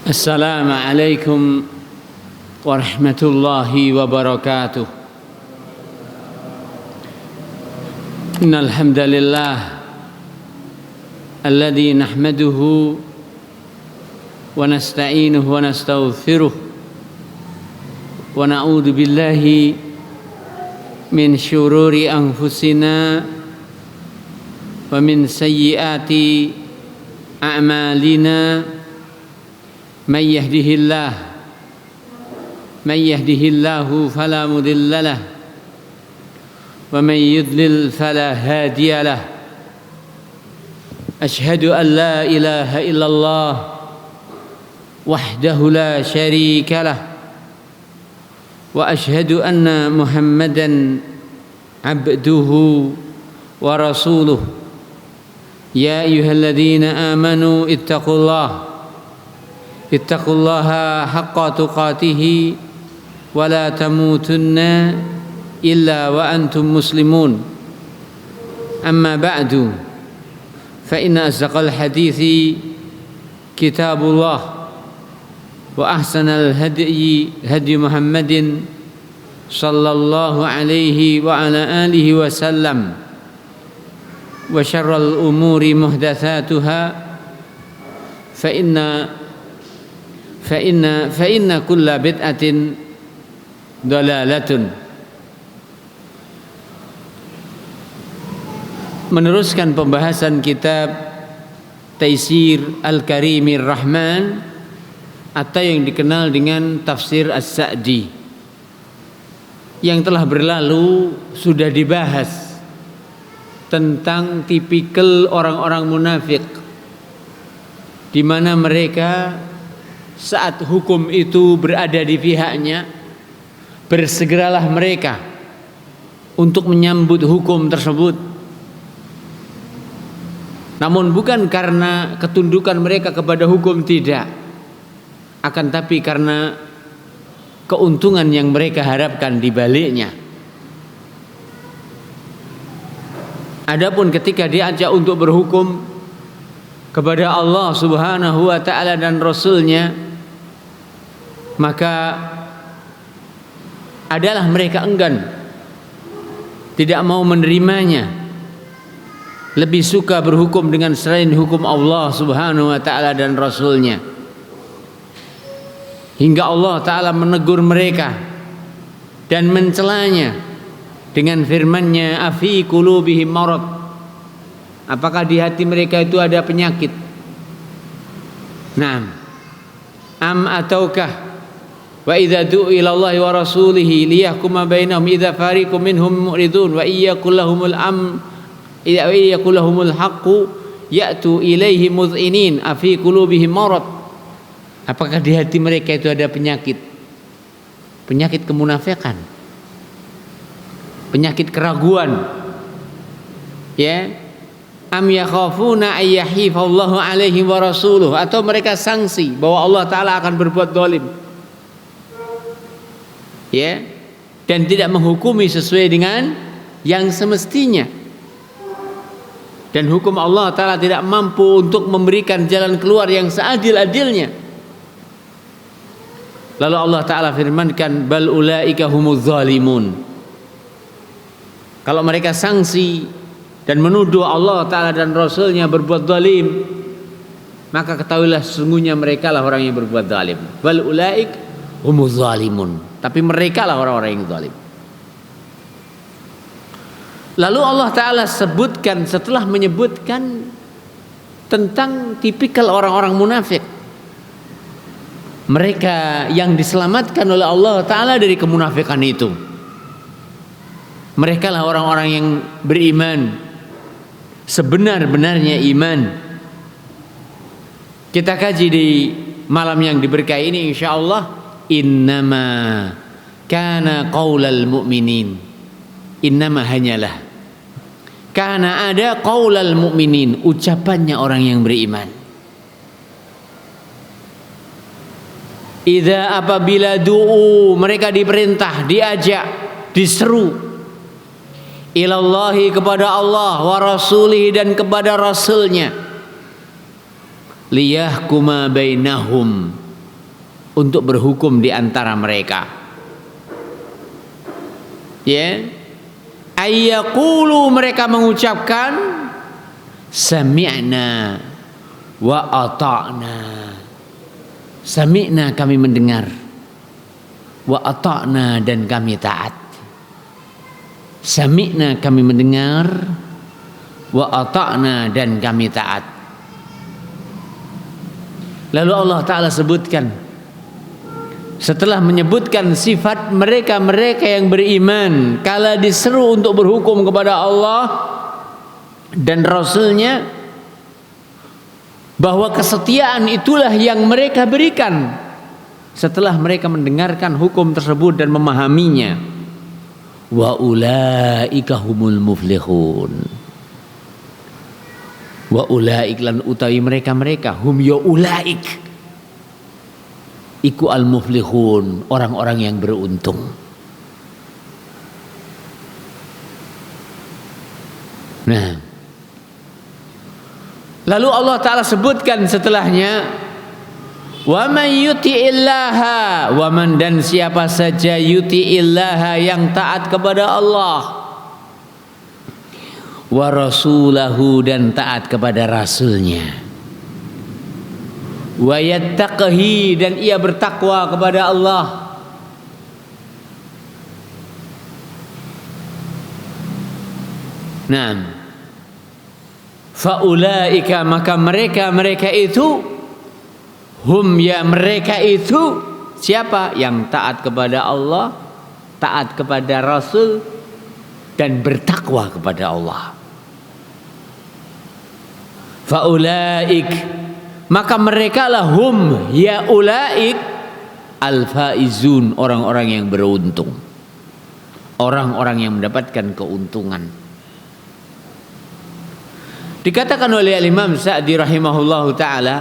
Assalamualaikum warahmatullahi wabarakatuh. Innal hamdalillah alladzi nahmaduhu wa nasta'inuhu wa nastaghfiruh wa na'udzu billahi min syururi anfusina wa min sayyiati a'malina. من يهده الله فلا مضل له ومن يضلل فلا هادي له. أشهد أن لا إله إلا الله وحده لا شريك له وأشهد أن محمدا عبده ورسوله. يا أيها الذين آمنوا اتقوا الله حق تقاته ولا تموتن إلا وأنتم مسلمون. أما بعد فإن أصدق الحديث كتاب الله وأحسن الهدي هدي محمد صلى الله عليه وعلى آله وسلم وشر الأمور محدثاتها فإن كل بدعة ضلالة. Meneruskan pembahasan kitab Taisir Al-Karimir Rahman atau yang dikenal dengan Tafsir As-Sa'di. Yang telah berlalu sudah dibahas tentang tipikal orang-orang munafik, di mana mereka saat hukum itu berada di pihaknya, bersegeralah mereka untuk menyambut hukum tersebut. Namun bukan karena ketundukan mereka kepada hukum, tidak, akan tapi karena keuntungan yang mereka harapkan di baliknya. Adapun ketika diajak untuk berhukum kepada Allah Subhanahu wa ta'ala dan Rasulnya, maka adalah mereka enggan, tidak mau menerimanya, lebih suka berhukum dengan selain hukum Allah Subhanahu wa ta'ala dan Rasulnya. Hingga Allah ta'ala menegur mereka dan mencelanya dengan firman-Nya, afi qulubihim marad, apakah di hati mereka itu ada penyakit? Naam, am ataukah wa idza du'u ila Allahi wa rasulihi liyahkuma bainahum idza fariqum minhum mu'ridun wa iyyakul lahumul haqqu ya'tu ilaihi mudh'inin afi qulubihim marad. Apakah di hati mereka itu ada penyakit kemunafikan, penyakit keraguan, ya? Am yakhafuna ayyahifallahu alaihim wa rasuluh, atau mereka sangsi bahwa Allah Ta'ala akan berbuat zalim, ya, dan tidak menghukumi sesuai dengan yang semestinya, dan hukum Allah Ta'ala tidak mampu untuk memberikan jalan keluar yang seadil-adilnya. Lalu Allah Ta'ala firmankan, bal ulaika humuz zalimun. Kalau mereka sangsi dan menuduh Allah Ta'ala dan Rasulnya berbuat zalim, maka ketahuilah sesungguhnya mereka lah orang yang berbuat zalim. Bal ulaik humuz zalimun, tapi mereka lah orang-orang yang zalim. Lalu Allah Ta'ala sebutkan, setelah menyebutkan tentang tipikal orang-orang munafik, mereka yang diselamatkan oleh Allah Ta'ala dari kemunafikan itu, mereka lah orang-orang yang beriman sebenar-benarnya iman. Kita kaji di malam yang diberkahi ini insyaallah. Innama kana qaulal mu'minin, innama hanyalah, karena ada qaulal mu'minin, ucapannya orang yang beriman. Idza apabila du'u, mereka diperintah, diajak, diseru, ilallahi, kepada Allah, wa rasulih, dan kepada rasulnya, liyahkuma bainahum, untuk berhukum di antara mereka. Ya, ayyaqulu, mereka mengucapkan sami'na wa ata'na. Sami'na, kami mendengar, wa ata'na, dan kami taat. Sami'na, kami mendengar, wa ata'na, dan kami taat. Lalu Allah Ta'ala sebutkan, setelah menyebutkan sifat mereka-mereka yang beriman kala diseru untuk berhukum kepada Allah dan Rasul-Nya, bahwa kesetiaan itulah yang mereka berikan setelah mereka mendengarkan hukum tersebut dan memahaminya. Wa ulaika humul muflihun. Wa ulaik, lan utawi mereka-mereka, hum ya ulaik, iku al muflihun, orang-orang yang beruntung. Nah, lalu Allah Ta'ala sebutkan setelahnya, wa man yuti'illaha, wa man, dan siapa saja, yuti'illaha, yang taat kepada Allah, wa rasulahu, dan taat kepada Rasulnya, wa yattaqihi, dan ia bertakwa kepada Allah, nah, faulaika, maka mereka itu, hum, ya mereka itu, siapa? Yang taat kepada Allah, taat kepada Rasul, dan bertakwa kepada Allah. Faulaik, maka mereka lah, hum, ya ulaik, al-faizun, orang-orang yang beruntung, orang-orang yang mendapatkan keuntungan. Dikatakan oleh Imam Sa'di rahimahullahu ta'ala,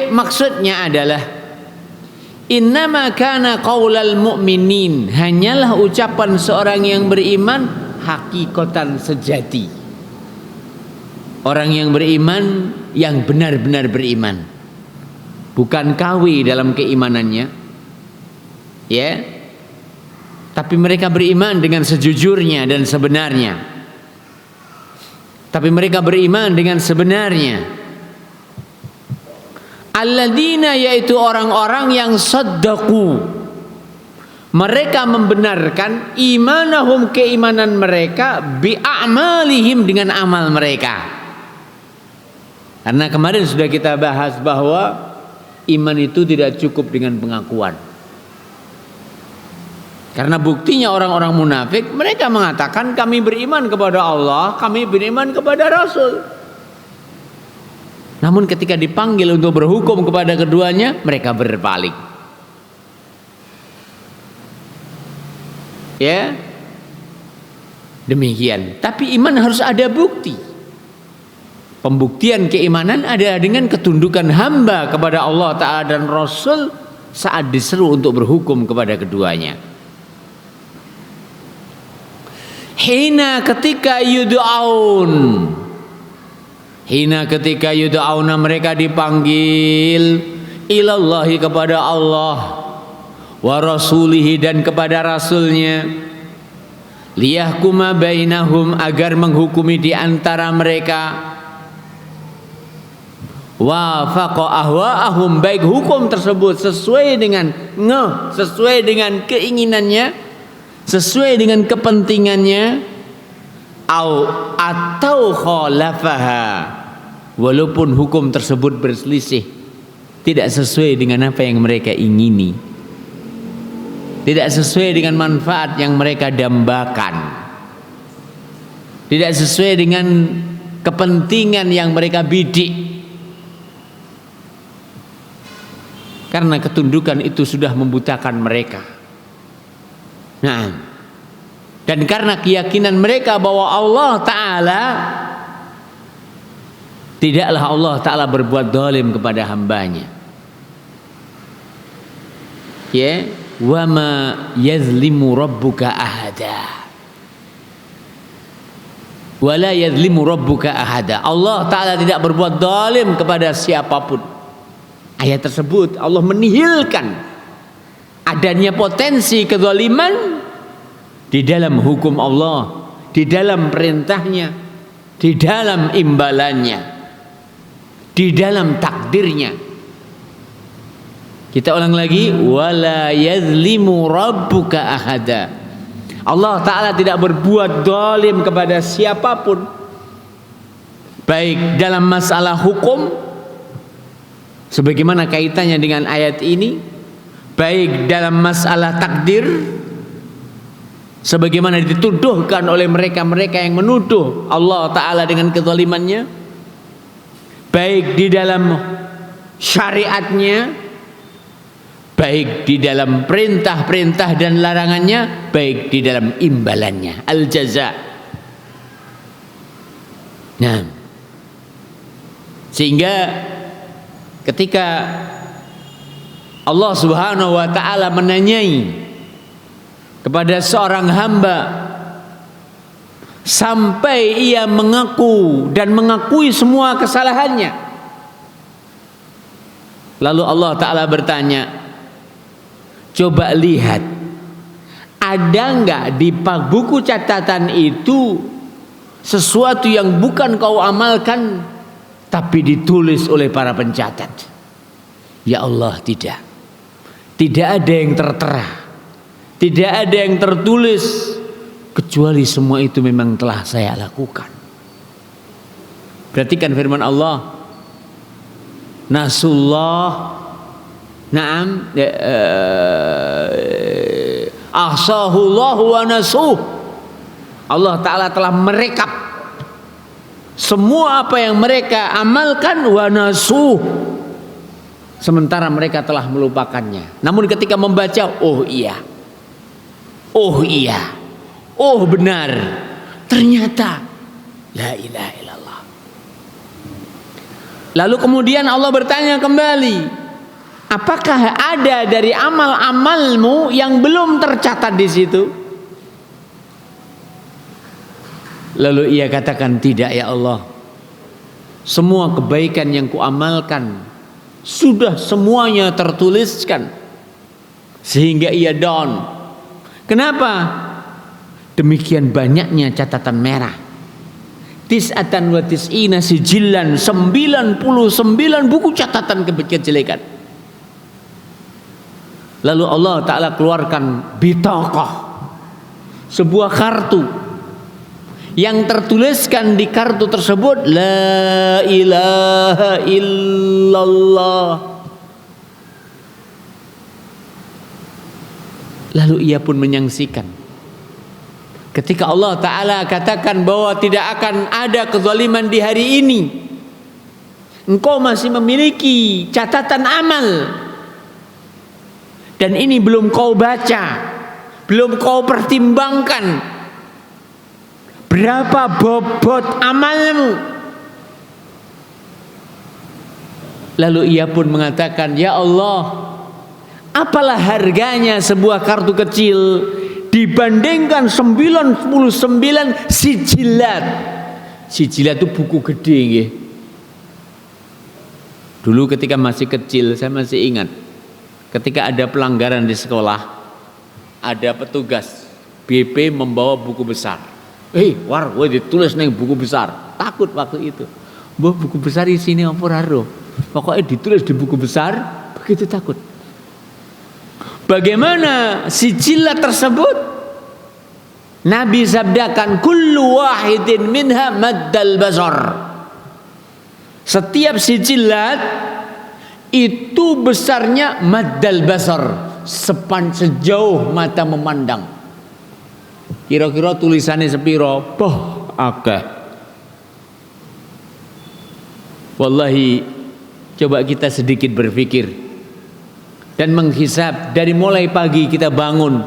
maksudnya adalah innama kana qaulal mu'minin, hanyalah ucapan seorang yang beriman hakikatan sejati. Orang yang beriman, yang benar-benar beriman, bukan kawi dalam keimanannya, ya, tapi mereka beriman dengan sejujurnya dan sebenarnya. Tapi mereka beriman dengan sebenarnya. Alladzina, yaitu orang-orang yang saddaqu, mereka membenarkan imanahum, keimanan mereka, bi'amalihim, dengan amal mereka. Karena kemarin sudah kita bahas bahwa iman itu tidak cukup dengan pengakuan. Karena buktinya orang-orang munafik, mereka mengatakan kami beriman kepada Allah, kami beriman kepada Rasul. Namun ketika dipanggil untuk berhukum kepada keduanya, mereka berpaling. Ya, demikian. Tapi iman harus ada bukti. Pembuktian keimanan adalah dengan ketundukan hamba kepada Allah Ta'ala dan Rasul saat diseru untuk berhukum kepada keduanya. Hina, ketika yud'aun, hina, ketika yud'auna, mereka dipanggil, ilallahi, kepada Allah, wa rasulihi, dan kepada Rasulnya, liyahkuma bainahum, agar menghukumi di antara mereka, wafaqa ahwa'ahum, baik hukum tersebut sesuai dengan sesuai dengan keinginannya, sesuai dengan kepentingannya, atau khalafaha, walaupun hukum tersebut berselisih, tidak sesuai dengan apa yang mereka ingini, tidak sesuai dengan manfaat yang mereka dambakan, tidak sesuai dengan kepentingan yang mereka bidik. Karena ketundukan itu sudah membutakan mereka. Nah, dan karena keyakinan mereka bahwa Allah Ta'ala, tidaklah Allah Ta'ala berbuat zalim kepada hambanya. Ya, wa ma yazlimu rabbuka ahada, wa la yazlimu rabbuka ahada. Allah Ta'ala tidak berbuat zalim kepada siapapun. Ayat tersebut Allah menihilkan adanya potensi kezaliman di dalam hukum Allah, di dalam perintahnya, di dalam imbalannya, di dalam takdirnya. Kita ulang lagi, wala yazlimu rabbuka ahada. Allah Ta'ala tidak berbuat zalim kepada siapapun, baik dalam masalah hukum sebagaimana kaitannya dengan ayat ini, baik dalam masalah takdir sebagaimana dituduhkan oleh mereka-mereka yang menuduh Allah Ta'ala dengan kezalimannya, baik di dalam syariatnya, baik di dalam perintah-perintah dan larangannya, baik di dalam imbalannya, al-jaza. Nah, sehingga ketika Allah Subhanahu wa Ta'ala menanyai kepada seorang hamba sampai ia mengaku dan mengakui semua kesalahannya, lalu Allah Ta'ala bertanya, coba lihat, ada enggak di buku catatan itu sesuatu yang bukan kau amalkan tapi ditulis oleh para pencatat? Ya Allah, tidak. Tidak ada yang tertera, tidak ada yang tertulis, kecuali semua itu memang telah saya lakukan. Perhatikan firman Allah, nasullah, na'am, ahsahullahu wa nasuh. Allah Ta'ala telah merekap semua apa yang mereka amalkan, wa nasuh, sementara mereka telah melupakannya. Namun ketika membaca, oh iya, oh iya, oh benar, ternyata la ilaha illallah. Lalu kemudian Allah bertanya kembali, apakah ada dari amal-amalmu yang belum tercatat di situ? Lalu ia katakan, tidak ya Allah, semua kebaikan yang kuamalkan sudah semuanya tertuliskan. Sehingga ia down. Kenapa? Demikian banyaknya catatan merah. Tis'atan wa tis'ina sijillan, 99 buku catatan kejelekan. Lalu Allah Ta'ala keluarkan bitaqah, sebuah kartu yang tertuliskan di kartu tersebut, la ilaha illallah. Lalu ia pun menyaksikan ketika Allah Ta'ala katakan bahwa tidak akan ada kezaliman di hari ini, engkau masih memiliki catatan amal, dan ini belum kau baca, belum kau pertimbangkan berapa bobot amalmu. Lalu ia pun mengatakan, ya Allah, apalah harganya sebuah kartu kecil dibandingkan 99 sijilat. Sijilat itu buku gede nggih. Dulu ketika masih kecil, saya masih ingat, ketika ada pelanggaran di sekolah, ada petugas BP membawa buku besar. War, ditulis neng buku besar. Takut waktu itu. Buku besar isine apa ora? Pokoknya ditulis di buku besar, begitu takut. Bagaimana sijilat tersebut? Nabi sabdakan, kullu wahidin minha maddal basar. Setiap sijilat itu besarnya maddal basar, sejauh mata memandang. Kira-kira tulisannya sepiro? Boh, akeh. Wallahi, coba kita sedikit berpikir dan menghisab dari mulai pagi kita bangun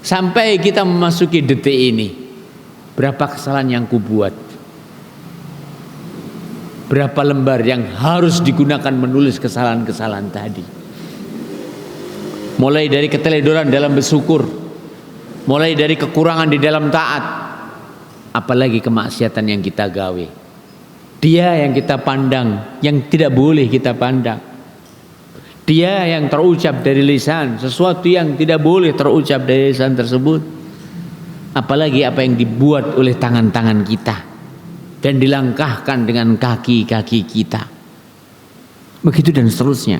sampai kita memasuki detik ini. Berapa kesalahan yang kubuat? Berapa lembar yang harus digunakan menulis kesalahan-kesalahan tadi? Mulai dari keteledoran dalam bersyukur, mulai dari kekurangan di dalam taat, apalagi kemaksiatan yang kita gawe. Dia yang kita pandang, yang tidak boleh kita pandang. Dia yang terucap dari lisan, sesuatu yang tidak boleh terucap dari lisan tersebut. Apalagi apa yang dibuat oleh tangan-tangan kita dan dilangkahkan dengan kaki-kaki kita. Begitu dan seterusnya.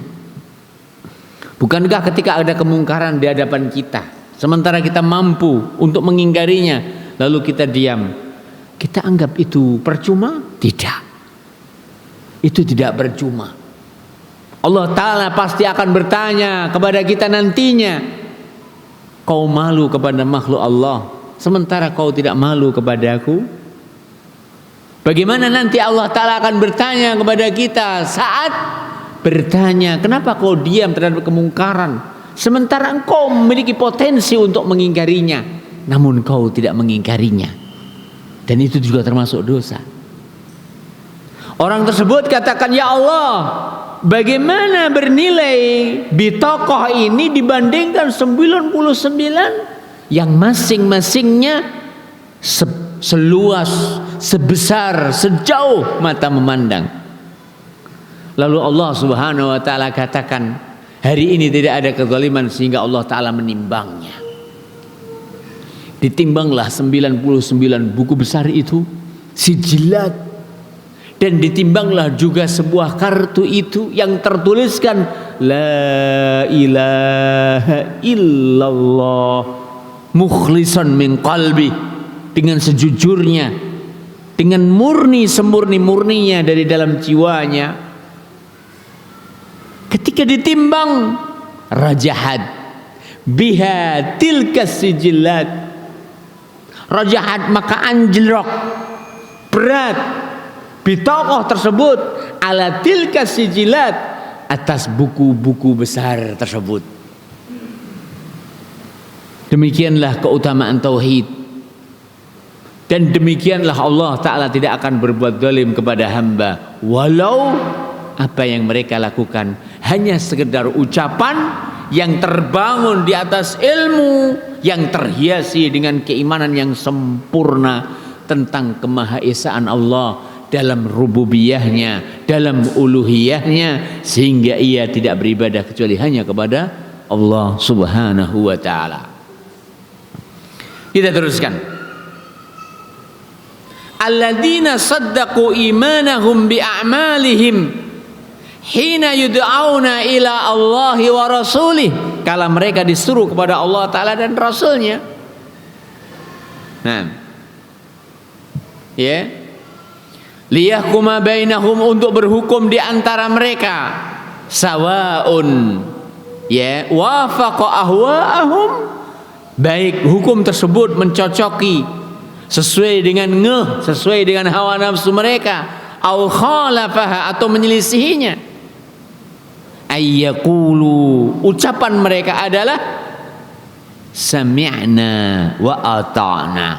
Bukankah ketika ada kemungkaran di hadapan kita, sementara kita mampu untuk mengingkarinya, lalu kita diam, kita anggap itu percuma? Tidak. Itu tidak percuma. Allah Ta'ala pasti akan bertanya kepada kita nantinya, kau malu kepada makhluk Allah, sementara kau tidak malu kepadaku? Bagaimana nanti Allah Ta'ala akan bertanya kepada kita saat bertanya, kenapa kau diam terhadap kemungkaran, sementara engkau memiliki potensi untuk mengingkarinya, namun kau tidak mengingkarinya. Dan itu juga termasuk dosa. Orang tersebut katakan, ya Allah, bagaimana bernilai bitokoh ini dibandingkan 99 yang masing-masingnya seluas, sebesar, sejauh mata memandang. Lalu Allah Subhanahu wa ta'ala katakan, hari ini tidak ada kezaliman sehingga Allah Ta'ala menimbangnya. Ditimbanglah 99 buku besar itu, sijilat. Dan ditimbanglah juga sebuah kartu itu yang tertuliskan La ilaha illallah mukhlisan min qalbi, dengan sejujurnya, dengan murni semurni-murninya dari dalam jiwanya. Ketika ditimbang, rajahat biha tilka sijillat, rajahat maka anjlok, berat bitokoh tersebut ala tilka sijilat, atas buku-buku besar tersebut. Demikianlah keutamaan tauhid, dan demikianlah Allah Ta'ala tidak akan berbuat zalim kepada hamba, walau apa yang mereka lakukan hanya sekedar ucapan yang terbangun di atas ilmu, yang terhiasi dengan keimanan yang sempurna tentang kemahaesaan Allah dalam rububiyahnya, dalam uluhiyahnya, sehingga ia tidak beribadah kecuali hanya kepada Allah Subhanahu wa ta'ala. Kita teruskan. Alladzina saddaqu imanahum bi'a'malihim hina yud'auna ila Allahi wa rasulih, kala mereka disuruh kepada Allah Ta'ala dan Rasulnya. Nah, ya, liyahkuma bainahum, untuk berhukum di antara mereka, sawaun, ya, wafaqa ahwa'ahum, baik hukum tersebut mencocoki sesuai dengan sesuai dengan hawa nafsu mereka, au khalafaha, atau menyelisihinya. Ayyaqulu, ucapan mereka adalah sami'na wa ata'na.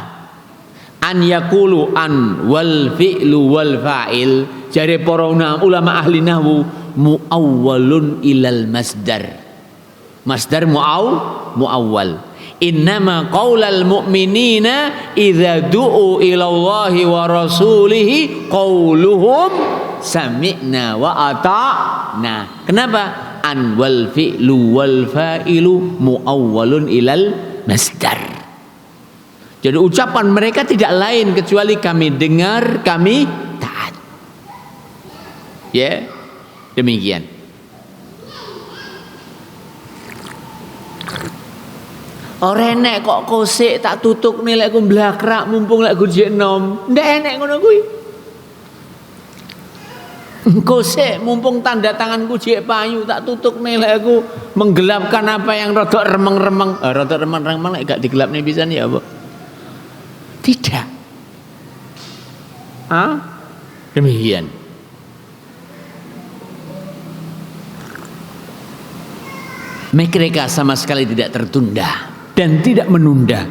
An yaqulu, an wal fi'lu wal fa'il, jare para ulama ahli nahwu, muawwalun ilal masdar. Masdar muawwal. Innama qaulal mu'minina idza du'u ila Allahi wa rasulihi qauluhum sami'na wa ata'na. Kenapa? An wal fi'lu wal fa'ilu muawwalun ilal masdar. Jadi ucapan mereka tidak lain kecuali kami dengar, kami taat. Ya, demikian. Ora enek kok kosek tak tutuk nih lek ku blakrak mumpung lek ku jek nom. Ndak enek ngono kuwi. Kosek mumpung tanda tanganku jek payu tak tutuk nih lek aku menggelapkan apa yang rodok remeng-remeng. Rodok remeng-remeng lek gak digelapne pisan ya apa? Tidak. Demikian. Mereka sama sekali tidak tertunda dan tidak menunda.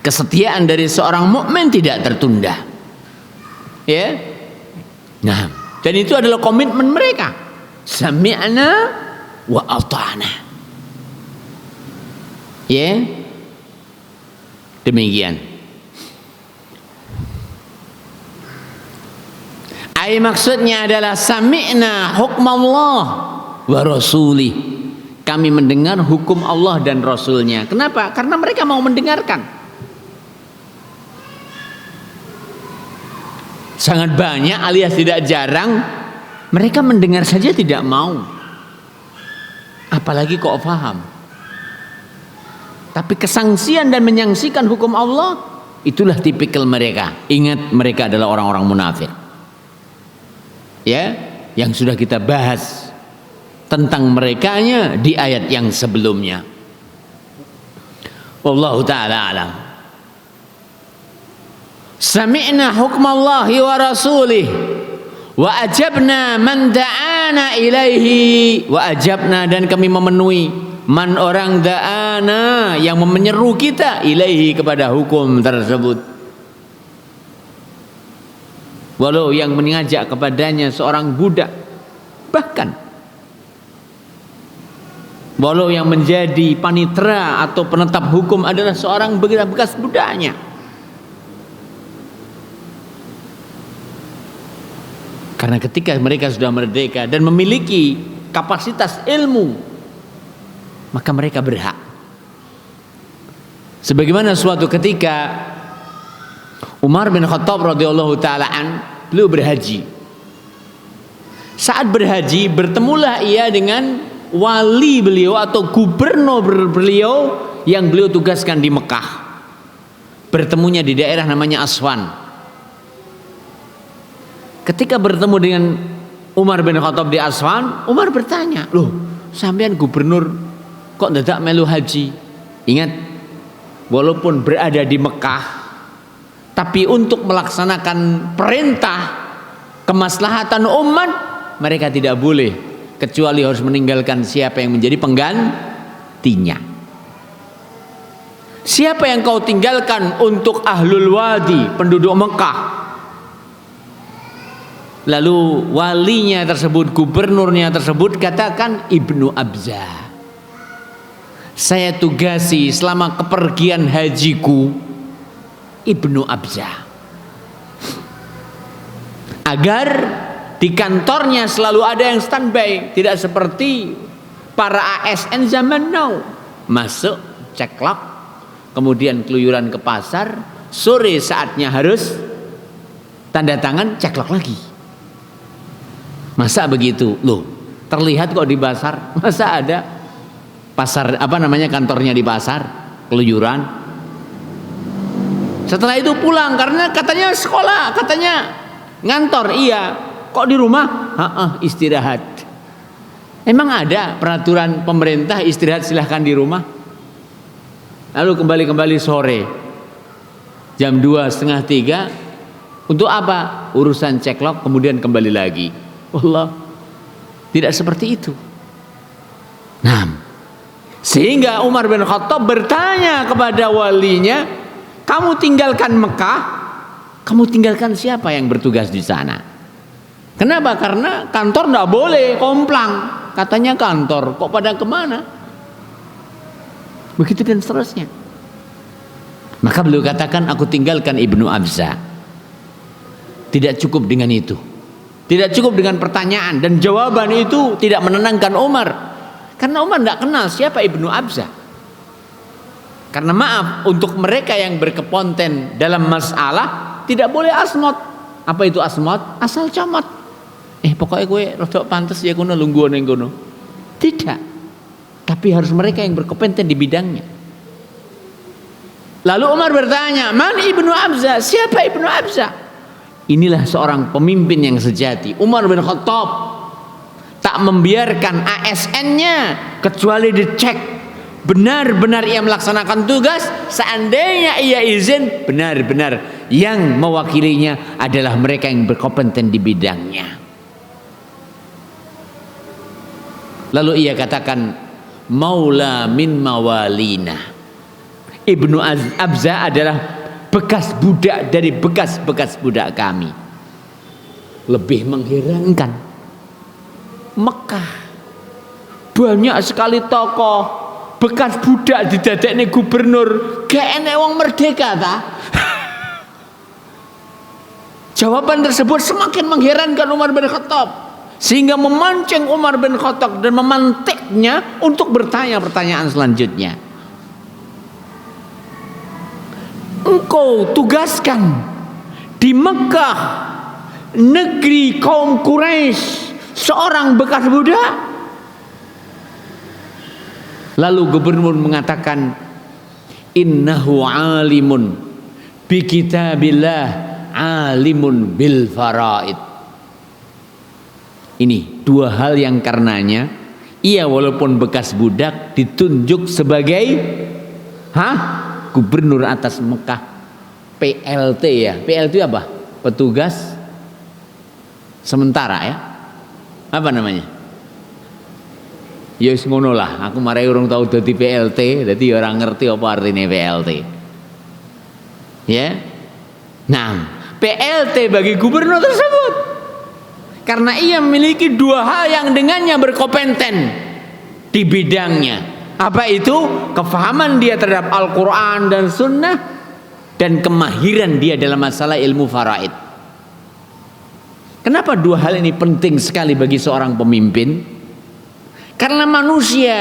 Kesetiaan dari seorang mukmin tidak tertunda. Ya. Nah, dan itu adalah komitmen mereka. Sami'na wa ata'na. Ya. Demikian. Maksudnya adalah sami'na hukm Allah wa rasulih. Kami mendengar hukum Allah dan Rasulnya. Kenapa? Karena mereka mau mendengarkan. Sangat banyak alias tidak jarang mereka mendengar saja tidak mau. Apalagi kok paham. Tapi kesangsian dan menyangsikan hukum Allah, itulah tipikal mereka. Ingat, mereka adalah orang-orang munafik. Ya, yang sudah kita bahas tentang merekanya di ayat yang sebelumnya. Wallahu ta'ala alam. Sami'na hukmallahi wa rasulih wa ajabna man da'ana ilaihi. Wa ajabna, dan kami memenuhi man orang da'ana yang menyeru kita ilaihi kepada hukum tersebut. Walau yang mengajak kepadanya seorang budak, bahkan walau yang menjadi panitera atau penetap hukum adalah seorang bekas budaknya. Karena ketika mereka sudah merdeka dan memiliki kapasitas ilmu, maka mereka berhak. Sebagaimana suatu ketika Umar bin Khattab radhiyallahu taala beliau berhaji. Saat berhaji bertemulah ia dengan wali beliau atau gubernur beliau yang beliau tugaskan di Mekah. Bertemunya di daerah namanya Aswan. Ketika bertemu dengan Umar bin Khattab di Aswan, Umar bertanya, "Loh, sampean gubernur kok dadak melu haji?" Ingat, walaupun berada di Mekah, tapi untuk melaksanakan perintah kemaslahatan umat, mereka tidak boleh kecuali harus meninggalkan siapa yang menjadi penggantinya. Siapa yang kau tinggalkan untuk ahlul wadi, penduduk Mekah? Lalu walinya tersebut, gubernurnya tersebut katakan, Ibnu Abza. Saya tugasi selama kepergian hajiku Ibnu Abza, agar di kantornya selalu ada yang standby, tidak seperti para ASN zaman now, masuk ceklok, kemudian keluyuran ke pasar, sore saatnya harus tanda tangan, ceklok lagi. Masa begitu? Loh, terlihat kok di pasar. Masa ada pasar kantornya di pasar, keluyuran. Setelah itu pulang karena katanya sekolah, katanya ngantor. Iya, kok di rumah? Istirahat. Emang ada peraturan pemerintah istirahat silahkan di rumah? Lalu kembali sore jam 2, setengah 3. Untuk apa? Urusan ceklok, kemudian kembali lagi. Allah, tidak seperti itu. Nah, sehingga Umar bin Khattab bertanya kepada walinya, kamu tinggalkan Mekah, kamu tinggalkan siapa yang bertugas di sana? Kenapa? Karena kantor tidak boleh komplang. Katanya kantor, kok pada kemana? Begitu dan seterusnya. Maka beliau katakan, aku tinggalkan Ibnu Abza. Tidak cukup dengan itu. Tidak cukup dengan pertanyaan, dan jawaban itu tidak menenangkan Umar. Karena Umar tidak kenal siapa Ibnu Abza. Karena maaf, untuk mereka yang berkeponten dalam masalah tidak boleh asmot. Apa itu asmot? Asal comot. Pokoknya gue rodok pantes ya kuno lungguan yang kuno. Tidak. Tapi harus mereka yang berkompeten di bidangnya. Lalu Umar bertanya, "Man Ibnu Abza?" Siapa Ibnu Abza? Inilah seorang pemimpin yang sejati. Umar bin Khattab tak membiarkan ASN-nya kecuali dicek benar-benar ia melaksanakan tugas. Seandainya ia izin, benar-benar yang mewakilinya adalah mereka yang berkompeten di bidangnya. Lalu ia katakan, maula min mawalina. Ibnu Abza adalah bekas budak dari bekas-bekas budak kami. Lebih mengherankan, Mekah banyak sekali tokoh bekas budak didadekne gubernur, gak enek wong merdeka ta? Jawaban tersebut semakin mengherankan Umar bin Khattab. sehingga memancing Umar bin Khattab dan memantiknya untuk bertanya pertanyaan selanjutnya. Engkau tugaskan di Mekah, negeri kaum Quraisy, seorang bekas budak. Lalu gubernur mengatakan, innahu alimun bi kitabillah, alimun bil faraid. Ini dua hal yang karenanya ia walaupun bekas budak ditunjuk sebagai gubernur atas Mekah, PLT ya. PLT apa? Petugas sementara ya. Apa namanya? Ya wis ngono lah. Aku marai urung tahu dadi PLT, dadi orang ngerti apa artinya PLT. Ya. Nah, PLT bagi gubernur tersebut karena ia memiliki dua hal yang dengannya berkompeten di bidangnya. Apa itu? Kefahaman dia terhadap Al-Quran dan Sunnah, dan kemahiran dia dalam masalah ilmu faraid. Kenapa dua hal ini penting sekali bagi seorang pemimpin? Karena manusia,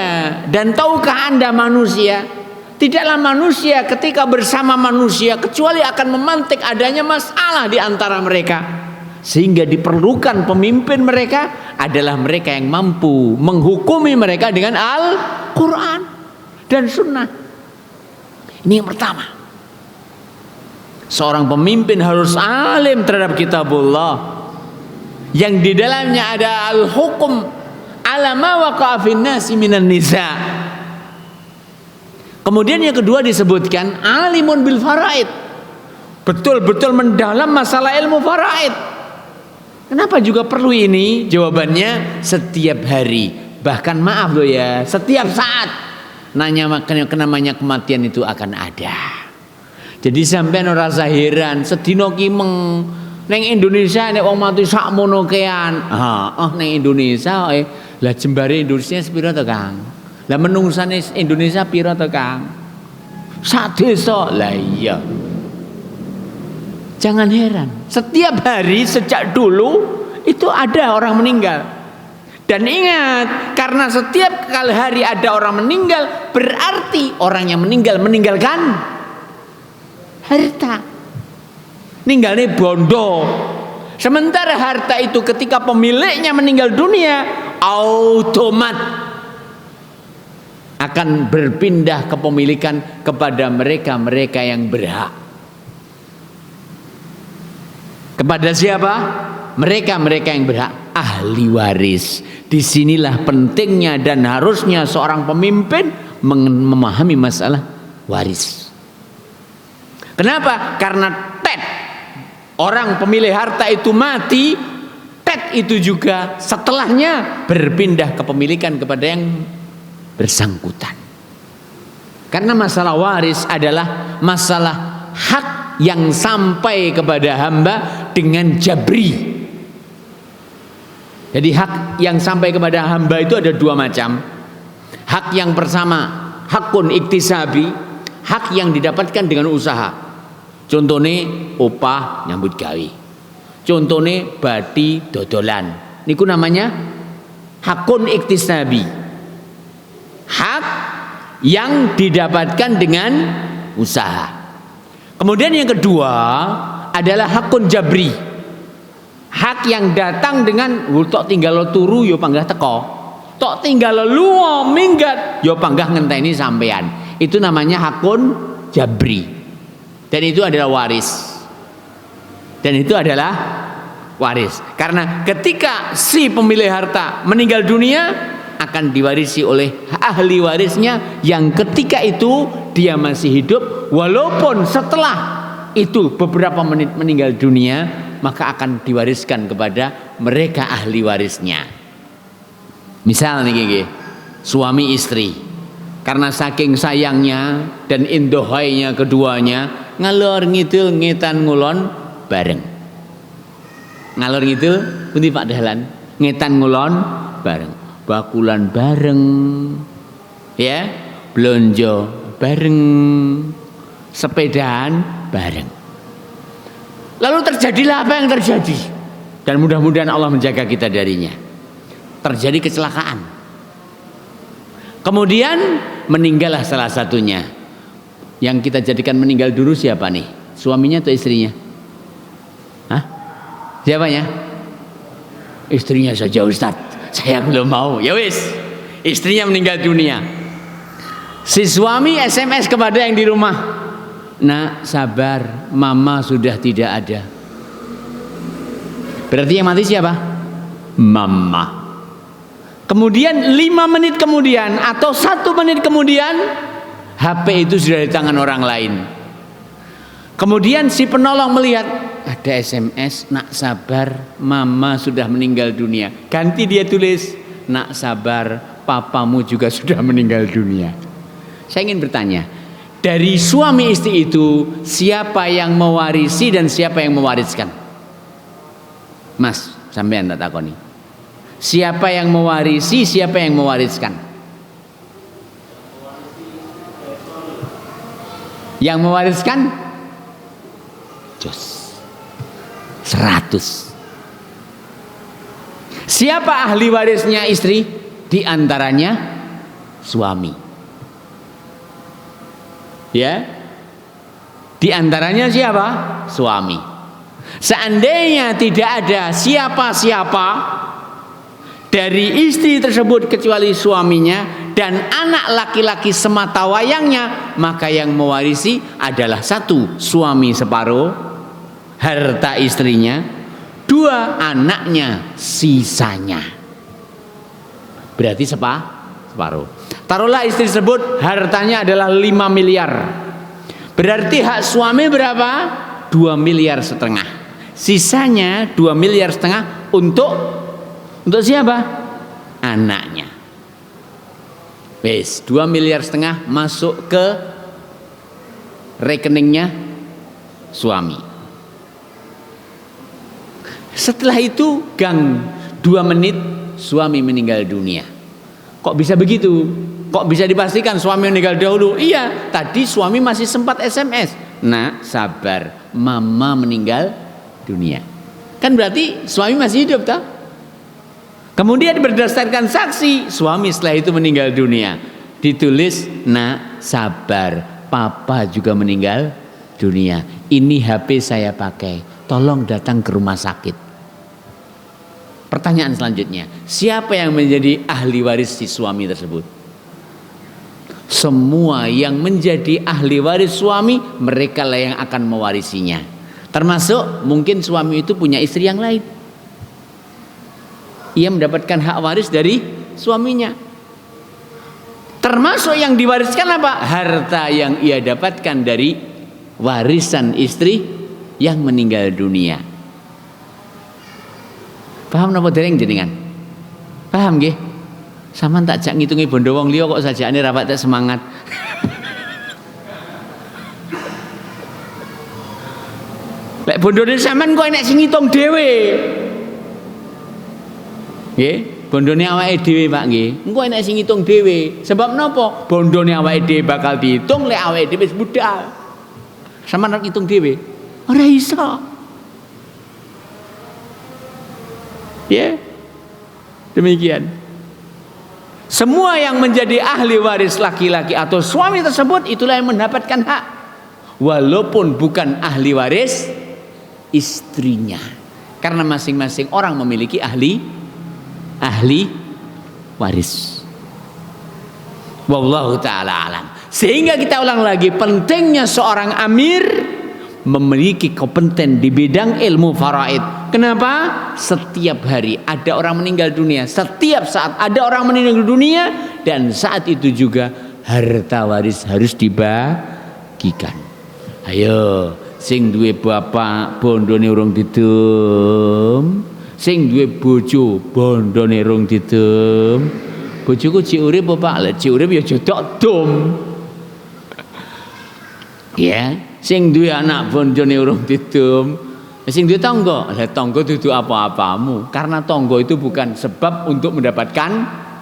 dan tahukah Anda manusia, tidaklah manusia ketika bersama manusia kecuali akan memantik adanya masalah di antara mereka. Sehingga diperlukan pemimpin mereka adalah mereka yang mampu menghukumi mereka dengan Al-Quran dan Sunnah. Ini yang pertama. Seorang pemimpin harus alim terhadap kitabullah, yang di dalamnya ada al-hukum ala ma waqa'a fin nasi minan nisa. Kemudian yang kedua disebutkan alimun bil faraid, betul-betul mendalam masalah ilmu faraid. Kenapa juga perlu ini? Jawabannya setiap hari, bahkan maaf loh ya, setiap saat namanya kematian itu akan ada. Jadi sampean ora usah heran sedina ki neng Indonesia nek wong mati sakmono kean. Neng Indonesia lah jembare Indonesia sepiro to, Kang? Lah menungsane Indonesia piro to, Kang? Sak desa. Lah iya. Jangan heran, setiap hari sejak dulu itu ada orang meninggal. Dan ingat, karena setiap kali hari ada orang meninggal, berarti orang yang meninggal meninggalkan harta. Ninggalnya bondo. Sementara harta itu ketika pemiliknya meninggal dunia, automat akan berpindah kepemilikan kepada mereka-mereka yang berhak. Kepada siapa? Mereka-mereka yang berhak, ahli waris. Disinilah pentingnya dan harusnya seorang pemimpin memahami masalah waris. Kenapa? Karena orang pemilik harta itu mati, itu juga setelahnya berpindah kepemilikan kepada yang bersangkutan. Karena masalah waris adalah masalah hak yang sampai kepada hamba dengan jabri. Jadi hak yang sampai kepada hamba itu ada dua macam. Hak yang pertama, hakun iktisabi, hak yang didapatkan dengan usaha. Contohnya upah nyambut gawe. Contohnya bati dodolan. Niku namanya hakun iktisabi. Hak yang didapatkan dengan usaha. Kemudian yang kedua adalah hakun jabri. Hak yang datang dengan tok tinggal turu yo panggah teko. Tok tinggal luo minggat yo panggah ngenteni sampean. Itu namanya hakun jabri. Dan itu adalah waris. Dan itu adalah waris. Karena ketika si pemilik harta meninggal dunia, akan diwarisi oleh ahli warisnya yang ketika itu dia masih hidup, walaupun setelah itu beberapa menit meninggal dunia, maka akan diwariskan kepada mereka ahli warisnya. Misal nih suami istri, karena saking sayangnya dan indohainya keduanya, ngalor ngidul ngetan ngulon bareng. Ngalor ngidul pundi Pak Dahlan, ngetan ngulon bareng. Bakulan bareng, ya, blonjo bareng, sepedaan bareng. Lalu terjadilah apa yang terjadi, dan mudah-mudahan Allah menjaga kita darinya. terjadi kecelakaan. Kemudian meninggallah salah satunya. Yang kita jadikan meninggal dulu siapa nih? Suaminya atau istrinya? Hah? Siapanya? Istrinya saja Ustadz. Saya belum mau. Ya wis, istrinya meninggal dunia. Si suami SMS kepada yang di rumah, nak sabar, mama sudah tidak ada. Berarti yang mati siapa? Mama. Kemudian 5 menit kemudian atau 1 menit kemudian HP itu sudah di tangan orang lain. Kemudian si penolong melihat ada SMS, nak sabar, mama sudah meninggal dunia. Ganti dia tulis, nak sabar, papamu juga sudah meninggal dunia. Saya ingin bertanya, dari suami istri itu siapa yang mewarisi dan siapa yang mewariskan? Mas, sampean tak takoni. Siapa yang mewarisi, siapa yang mewariskan? Yang mewariskan jos 100. Siapa ahli warisnya istri? Di antaranya suami. Ya. Di antaranya siapa? Suami. Seandainya tidak ada siapa-siapa dari istri tersebut kecuali suaminya dan anak laki-laki semata wayangnya, maka yang mewarisi adalah 1, suami separuh harta istrinya, 2, anaknya sisanya. Berarti separuh. Taruhlah istri tersebut hartanya adalah 5 miliar. Berarti hak suami berapa? 2,5 miliar. Sisanya 2,5 miliar untuk siapa? Anaknya. Wes, 2,5 miliar masuk ke rekeningnya suami. Setelah itu gang 2 menit suami meninggal dunia. Kok bisa begitu? Kok bisa dipastikan suami meninggal dahulu? Iya, tadi suami masih sempat SMS. Nak sabar, mama meninggal dunia. Kan berarti suami masih hidup tak? Kemudian berdasarkan saksi, suami setelah itu meninggal dunia. Ditulis, nak sabar, papa juga meninggal dunia. Ini HP saya pakai, tolong datang ke rumah sakit. Pertanyaan selanjutnya, siapa yang menjadi ahli waris si suami tersebut? Semua yang menjadi ahli waris suami, mereka lah yang akan mewarisinya. Termasuk mungkin suami itu punya istri yang lain. Ia mendapatkan hak waris dari suaminya. Termasuk yang diwariskan apa? Harta yang ia dapatkan dari warisan istri yang meninggal dunia. Paham napa dereng jenengan? Paham nggih? Sampeyan tak jak ngitungi bondo wong liya kok sajane rapat tak semangat. Lek bondone sampean kok enek sing ngitung dhewe. Nggih, bondone awake dhewe Pak nggih. Engko enek sing ngitung dhewe. Sebab napa? Bondone awake dhewe bakal dihitung lek awake dhewe wis budal. Sampeyan arep ngitung dhewe. Ora iso. Ya. Demikian. Semua yang menjadi ahli waris laki-laki atau suami tersebut itulah yang mendapatkan hak. Walaupun bukan ahli waris istrinya. Karena masing-masing orang memiliki ahli waris. Wallahu ta'ala alam. Sehingga kita ulang lagi, pentingnya seorang amir memiliki kompeten di bidang ilmu faraid. Kenapa? Setiap hari ada orang meninggal dunia, setiap saat ada orang meninggal dunia, dan saat itu juga harta waris harus dibagikan. Ayo, sing duwe bapak bondone urung didum, sing duwe bojo bondone urung didum. Bojoku cik urip apa Pak? Lek cik urip ya jodok dum. Ya, sing duwe anak bondone urung didum. Sing duwe tangga, lah tangga dudu apa-apamu. Karena tangga itu bukan sebab untuk mendapatkan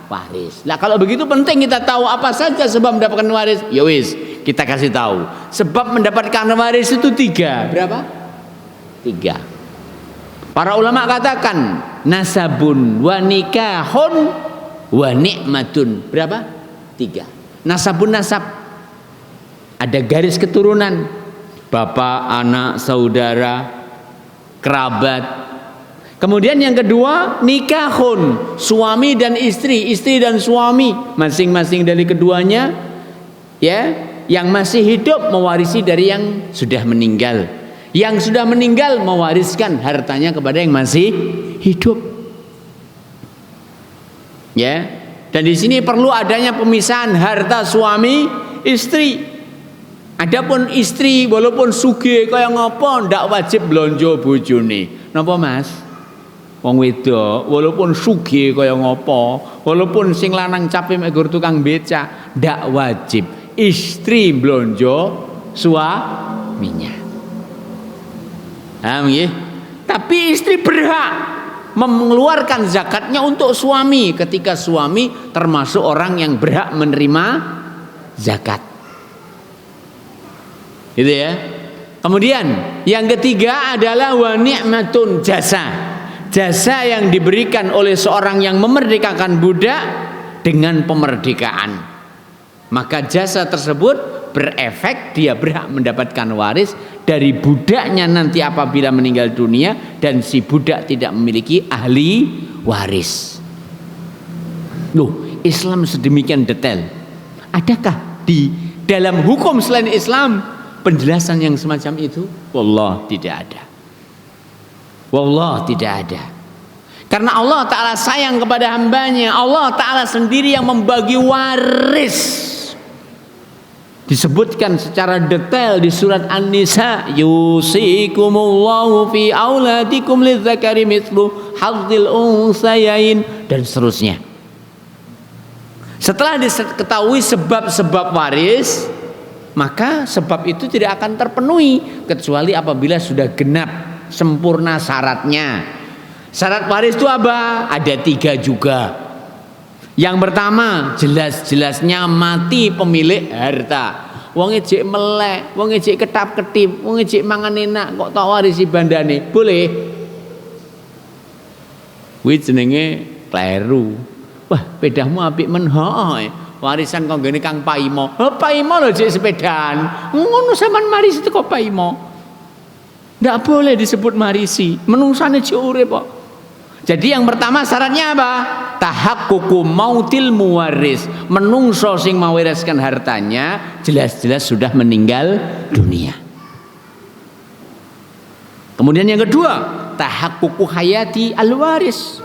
waris. Lah kalau begitu penting kita tahu apa saja sebab mendapatkan waris. Ya wis, kita kasih tahu. Sebab mendapatkan waris itu 3. Berapa? 3. Para ulama katakan nasabun wa nikahun wa nikmatun. Berapa? 3. Nasabun, nasab, ada garis keturunan, bapak, anak, saudara, kerabat. Kemudian yang kedua, nikahun, suami dan istri, istri dan suami, masing-masing dari keduanya, ya, yang masih hidup mewarisi dari yang sudah meninggal. Yang sudah meninggal mewariskan hartanya kepada yang masih hidup. Ya. Dan di sini perlu adanya pemisahan harta suami istri. Adapun istri walaupun sugih kaya ngopo ndak wajib blonjo bojone. Napa Mas? Wong wedok walaupun sugih kaya ngopo, walaupun sing lanang cape mek gur tukang beca, ndak wajib istri blonjo suaminya. Paham nggih? Tapi istri berhak mengeluarkan zakatnya untuk suami ketika suami termasuk orang yang berhak menerima zakat. Gitu ya. Kemudian yang ketiga adalah wa ni'matun, jasa. Jasa yang diberikan oleh seorang yang memerdekakan budak dengan pemerdekaan. Maka jasa tersebut berefek dia berhak mendapatkan waris dari budaknya nanti apabila meninggal dunia, dan si budak tidak memiliki ahli waris. Loh, Islam sedemikian detail. Adakah di dalam hukum selain Islam penjelasan yang semacam itu? Wallah tidak ada. Wallah tidak ada. Karena Allah Ta'ala sayang kepada hambanya. Allah Ta'ala sendiri yang membagi waris. Disebutkan secara detail di surat An-Nisa, yusikumullahu fi auladikum lidzakari mithlu hadzil unsayain, dan seterusnya. Setelah diketahui sebab-sebab waris, maka sebab itu tidak akan terpenuhi kecuali apabila sudah genap sempurna syaratnya. Syarat waris itu apa? Ada 3 juga. Yang pertama, jelas-jelasnya mati pemilik harta. Wong ejek melek, wong ejek ketap-ketip, wong ejek mangan enak kok tak warisi bandane. Boleh. Kuwi jenenge kleru. Wah, pedahmu apik men. Warisan kok ngene Kang Paimo. Paimo lho jek sepedaan. Ngono sampean marisi teko Paimo. Ndak boleh disebut marisi. Menungsane jek urip kok. Jadi yang pertama syaratnya apa? Tahaqququ mautil muwaris. Menungso sing mawiriskan hartanya jelas-jelas sudah meninggal dunia. Kemudian yang kedua, tahaqququ hayati alwaris.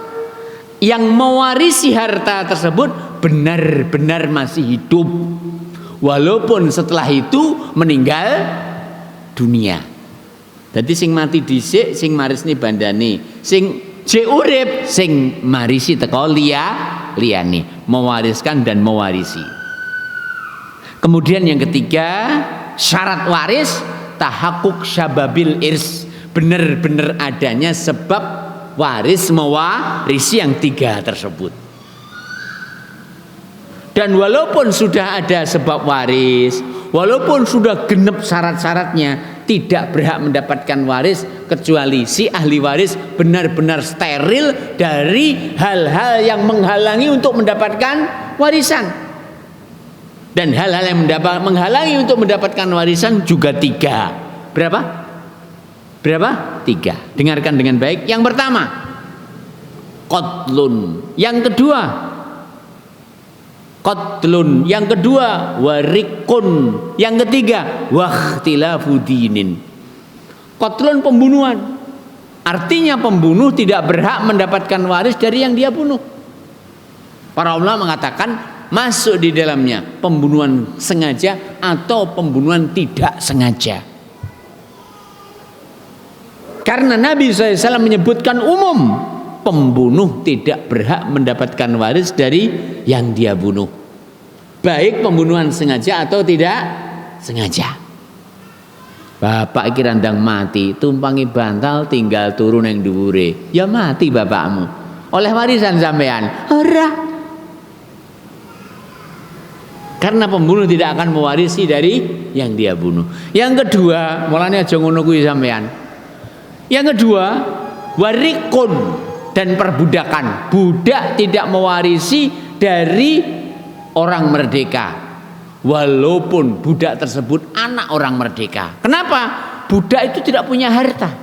Yang mewarisi harta tersebut benar-benar masih hidup, walaupun setelah itu meninggal dunia. Jadi sing mati dhisik, sing marisni bandane, sing jek urip, sing marisi teko liyane, mewariskan dan mewarisi. Kemudian yang ketiga, syarat waris tahaqquq syababil irs, benar-benar adanya sebab waris mewarisi yang 3 tersebut. Dan walaupun sudah ada sebab waris, walaupun sudah genep syarat-syaratnya, tidak berhak mendapatkan waris kecuali si ahli waris benar-benar steril dari hal-hal yang menghalangi untuk mendapatkan warisan. Dan hal-hal yang menghalangi untuk mendapatkan warisan juga 3. Berapa? 3. Dengarkan dengan baik. Yang pertama, qatlun. Yang kedua, qatlun. Yang kedua, warikun. Yang ketiga, wakhtilafu dinin. Qatlun, pembunuhan. Artinya pembunuh tidak berhak mendapatkan waris dari yang dia bunuh. Para ulama mengatakan masuk di dalamnya pembunuhan sengaja atau pembunuhan tidak sengaja. Karena Nabi SAW menyebutkan umum, pembunuh tidak berhak mendapatkan waris dari yang dia bunuh, baik pembunuhan sengaja atau tidak sengaja. Bapak iki randang mati, tumpangi bantal tinggal turun yang dhuwure, ya mati bapakmu. Oleh warisan sampean? Ora. Karena pembunuh tidak akan mewarisi dari yang dia bunuh. Yang kedua, mulane aja ngono kuwi sampean. Yang kedua, warikun, dan perbudakan. Budak tidak mewarisi dari orang merdeka, walaupun budak tersebut anak orang merdeka. Kenapa? Budak itu tidak punya harta.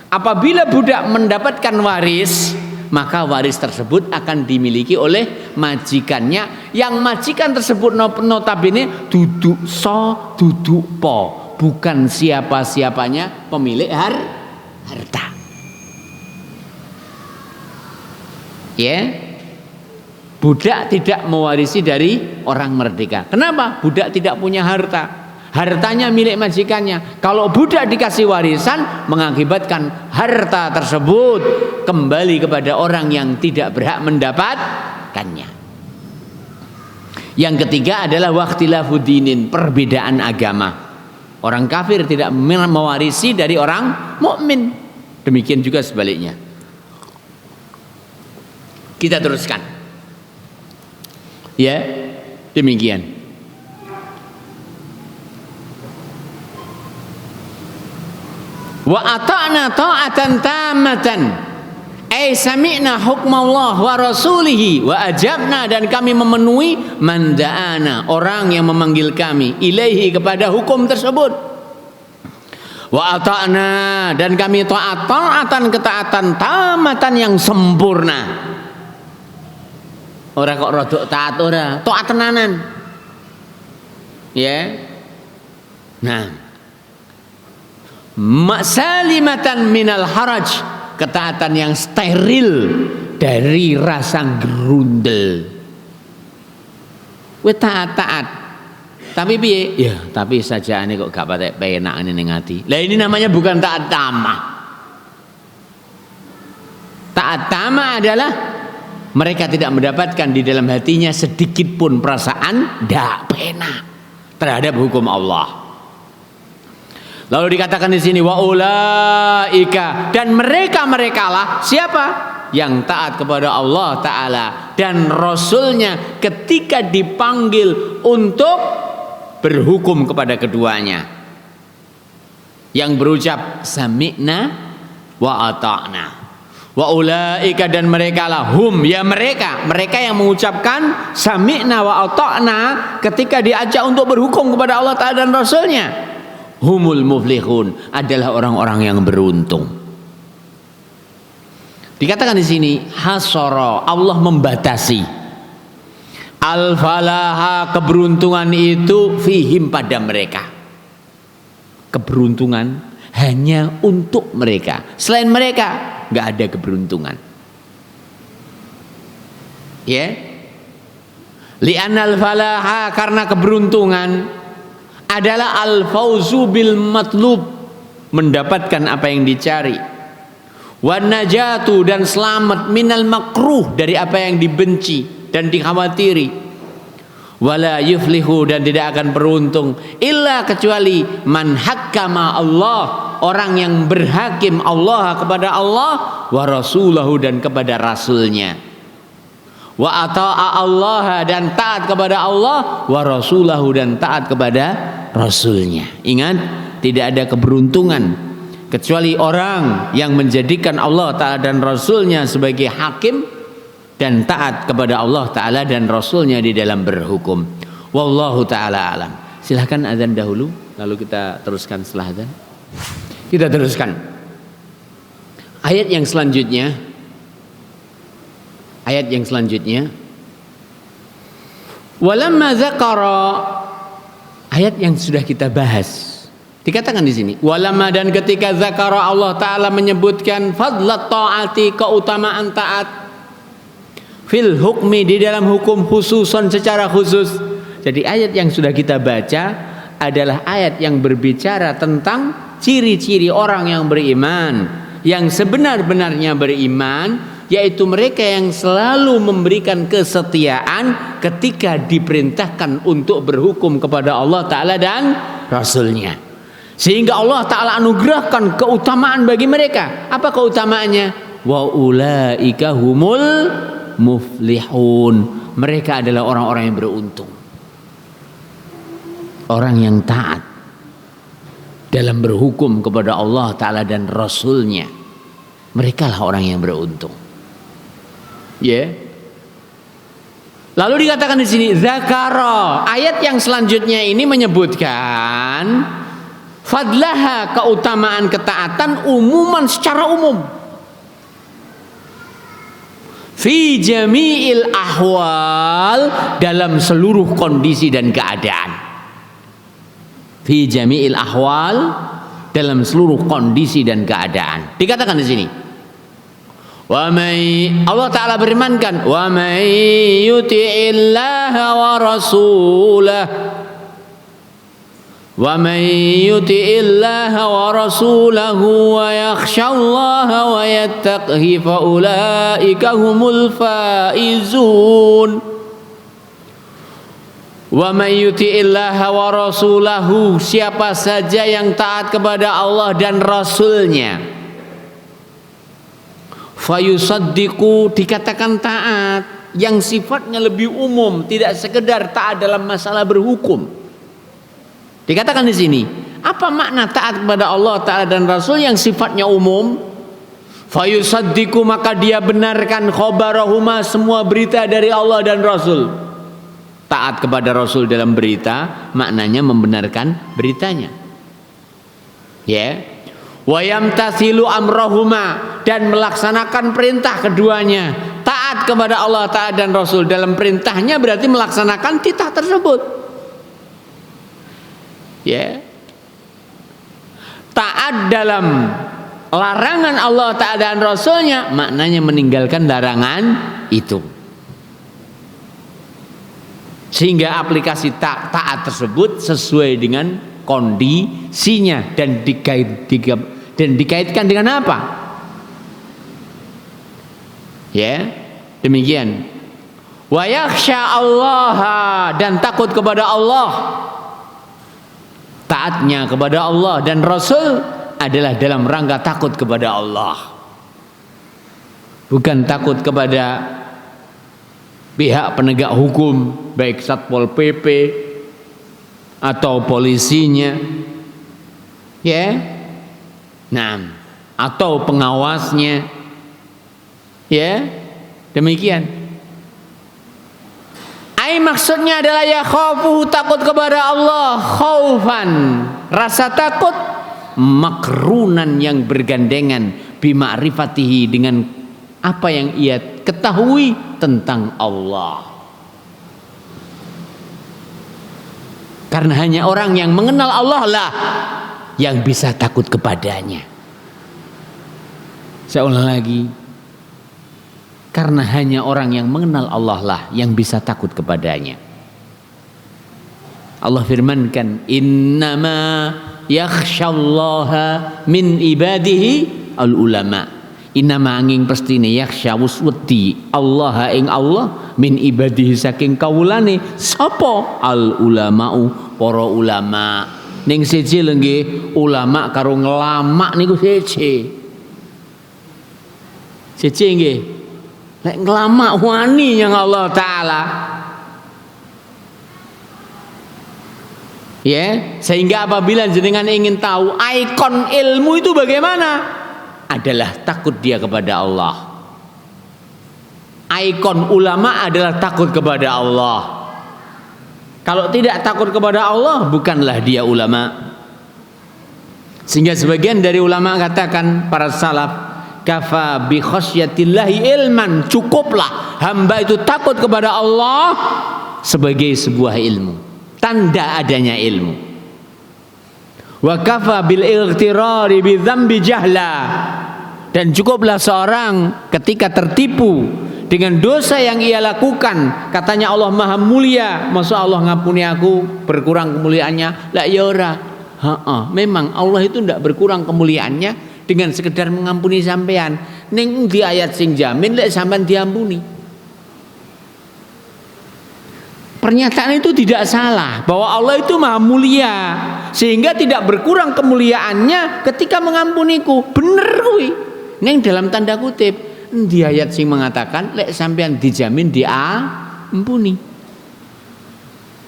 Apabila budak mendapatkan waris, maka waris tersebut akan dimiliki oleh majikannya, yang majikan tersebut notabene duduk so duduk po, bukan siapa-siapanya pemilik harta. Ya, budak tidak mewarisi dari orang merdeka. Kenapa? Budak tidak punya harta. Hartanya milik majikannya. Kalau budak dikasih warisan, mengakibatkan harta tersebut kembali kepada orang yang tidak berhak mendapatkannya. Yang ketiga adalah wakhtilafu dinin, perbedaan agama. Orang kafir tidak mewarisi dari orang mukmin. Demikian juga sebaliknya. Kita teruskan. Ya, demikian. Wa ata'na ta'atan tammatan, ay sami'na hukmallah wa rasulihi wa ajabna, dan kami memenuhi manda'ana, orang yang memanggil kami, ilaihi, kepada hukum tersebut. Wa ata'na, dan kami ta'at, ta'atan, ketaatan tamatan yang sempurna. Ora kok rodok taat, ora taat tenanan. Ya. Nah, maksalimatan minal haraj, ketaatan yang steril dari rasa gerundel. Wis taat, tapi piye? Ya, tapi saja ini kok gak patek penak ning ati. Lah ini namanya bukan taat tamah. Taat tamah adalah mereka tidak mendapatkan di dalam hatinya sedikit pun perasaan ndak penak terhadap hukum Allah. Lalu dikatakan di sini wa ulaika, dan mereka-merekalah siapa? Yang taat kepada Allah Ta'ala dan Rasulnya ketika dipanggil untuk berhukum kepada keduanya, yang berucap sami'na wa ata'na. Wa ulaika, dan merekalah hum, ya mereka yang mengucapkan sami'na wa ata'na ketika diajak untuk berhukum kepada Allah Ta'ala dan Rasulnya. Humul muflihun, adalah orang-orang yang beruntung. Dikatakan di sini hasara, Allah membatasi al-falaha, keberuntungan itu fihim, pada mereka. Keberuntungan hanya untuk mereka, selain mereka nggak ada keberuntungan. Ya, li'anal falaha, karena keberuntungan adalah al-fauzu bil matlub, mendapatkan apa yang dicari, wan najatu, dan selamat, minal makruh, dari apa yang dibenci dan dikhawatiri, wala yuflihu, dan tidak akan beruntung illa, kecuali man hakama Allah, orang yang berhakim Allah, kepada Allah, wa rasulahu, dan kepada rasulnya, wa ata'a Allah, dan taat kepada Allah, wa rasulahu, dan taat kepada rasulnya. Ingat, tidak ada keberuntungan kecuali orang yang menjadikan Allah Ta'ala dan Rasulnya sebagai hakim dan taat kepada Allah Ta'ala dan Rasulnya di dalam berhukum. Wallahu ta'ala alam. Silahkan azan dahulu, lalu kita teruskan setelah azan. Kita teruskan ayat yang selanjutnya. Ayat yang selanjutnya, walamma dzakara, ayat yang sudah kita bahas. Dikatakan di sini, walamma, dan ketika dzakara, Allah Ta'ala menyebutkan fadlat ta'ati, keutamaan taat, fil hukmi, di dalam hukum, khususon, secara khusus. Jadi ayat yang sudah kita baca adalah ayat yang berbicara tentang ciri-ciri orang yang beriman, yang sebenar-benarnya beriman, yaitu mereka yang selalu memberikan kesetiaan ketika diperintahkan untuk berhukum kepada Allah Ta'ala dan Rasulnya, sehingga Allah Ta'ala anugerahkan keutamaan bagi mereka. Apa keutamaannya? Wa ulaika humul muflihun, mereka adalah orang-orang yang beruntung, orang yang taat dalam berhukum kepada Allah Ta'ala dan Rasulnya. Mereka lah orang yang beruntung. Ya. Lalu dikatakan di sini zakara. Ayat yang selanjutnya ini menyebutkan fadlaha, keutamaan ketaatan umuman secara umum. Fi jami'il ahwal, dalam seluruh kondisi dan keadaan. Fi jami'il ahwal, dalam seluruh kondisi dan keadaan. Dikatakan di sini. Allah Ta'ala berfirmankan, wa may yuti'illaha wa rasulah, wa may yuti'illaha wa rasulahu wa yakhshallaha wa yattaqhi fa ulaika humul faizun. Wa may yuti'illaha wa rasulahu, siapa saja yang taat kepada Allah dan Rasulnya, fayusaddiqu, dikatakan taat yang sifatnya lebih umum, tidak sekedar taat dalam masalah berhukum. Dikatakan di sini, apa makna taat kepada Allah Ta'ala dan Rasul yang sifatnya umum? Fayusaddiqu, maka dia benarkan khobarahuma, semua berita dari Allah dan Rasul. Taat kepada Rasul dalam berita, maknanya membenarkan beritanya. Ya. Wa yamtathilu amrahuma, dan melaksanakan perintah keduanya. Taat kepada Allah Ta'ala dan Rasul dalam perintahnya berarti melaksanakan titah tersebut. Ya. Taat dalam larangan Allah Ta'ala dan Rasulnya, maknanya meninggalkan larangan itu. Sehingga aplikasi taat tersebut sesuai dengan kondisinya dan dikaitkan dengan apa? Ya, demikian. Wa yakhsha Allah, dan takut kepada Allah. Taatnya kepada Allah dan Rasul adalah dalam rangka takut kepada Allah, bukan takut kepada pihak penegak hukum, baik Satpol PP atau polisinya, ya, nah, atau pengawasnya, ya, demikian. Maksudnya adalah ya khaufu, takut kepada Allah, khaufan, rasa takut, makrunan yang bergandengan, bima'rifatihi, dengan apa yang ia ketahui tentang Allah. Karena hanya orang yang mengenal Allah lah yang bisa takut kepadanya. Saya ulang lagi. Karena hanya orang yang mengenal Allah lah yang bisa takut kepadanya. Allah firmankan, innama yakhsyallaha min ibadihi al-ulama. Innama angin pastine yakhsya wuswati Allah ing Allah min ibadihi saking kawulane sapa al-ulama'u, para ulama. Ning siji lengge ulama karo ngelama niku siji. Siji nggih. Lek ngelama wani yang Allah Ta'ala, ya, sehingga apabila jenengan ingin tahu ikon ilmu itu bagaimana, adalah takut dia kepada Allah. Ikon ulama adalah takut kepada Allah. Kalau tidak takut kepada Allah, bukanlah dia ulama. Sehingga sebagian dari ulama katakan, para salaf, kafa bi khasyatillahi ilman, cukuplah hamba itu takut kepada Allah sebagai sebuah ilmu, tanda adanya ilmu. Wa kafa bil ightirari bi dzambi jahla, dan cukuplah seorang ketika tertipu dengan dosa yang ia lakukan, katanya Allah maha mulia, masa Allah ngampuni aku, berkurang kemuliaannya? La ya ora. Memang Allah itu tidak berkurang kemuliaannya dengan sekedar mengampuni sampean. Ning di ayat sing jamin lek sampean diampuni. Pernyataan itu tidak salah, bahwa Allah itu maha mulia sehingga tidak berkurang kemuliaannya ketika mengampuniku. Bener kuwi. Ning dalam tanda kutip di ayat sing mengatakan lek sampean dijamin diampuni.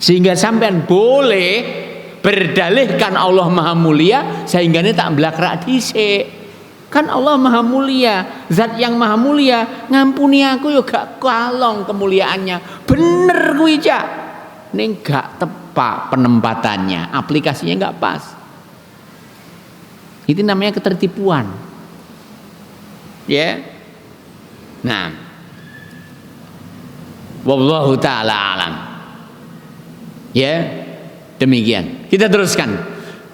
Sehingga sampean boleh berdalihkan Allah maha mulia sehingga ini tak belakrak dhisik. Kan Allah maha mulia, zat yang maha mulia, ngampuni aku yo gak kalong kemuliaannya. Bener kuwi Cak. Ning gak tepak penempatannya, aplikasinya gak pas. Itu namanya ketertipuan. Ya. Nah. Wallahu taala alam. Ya. Demikian. Kita teruskan.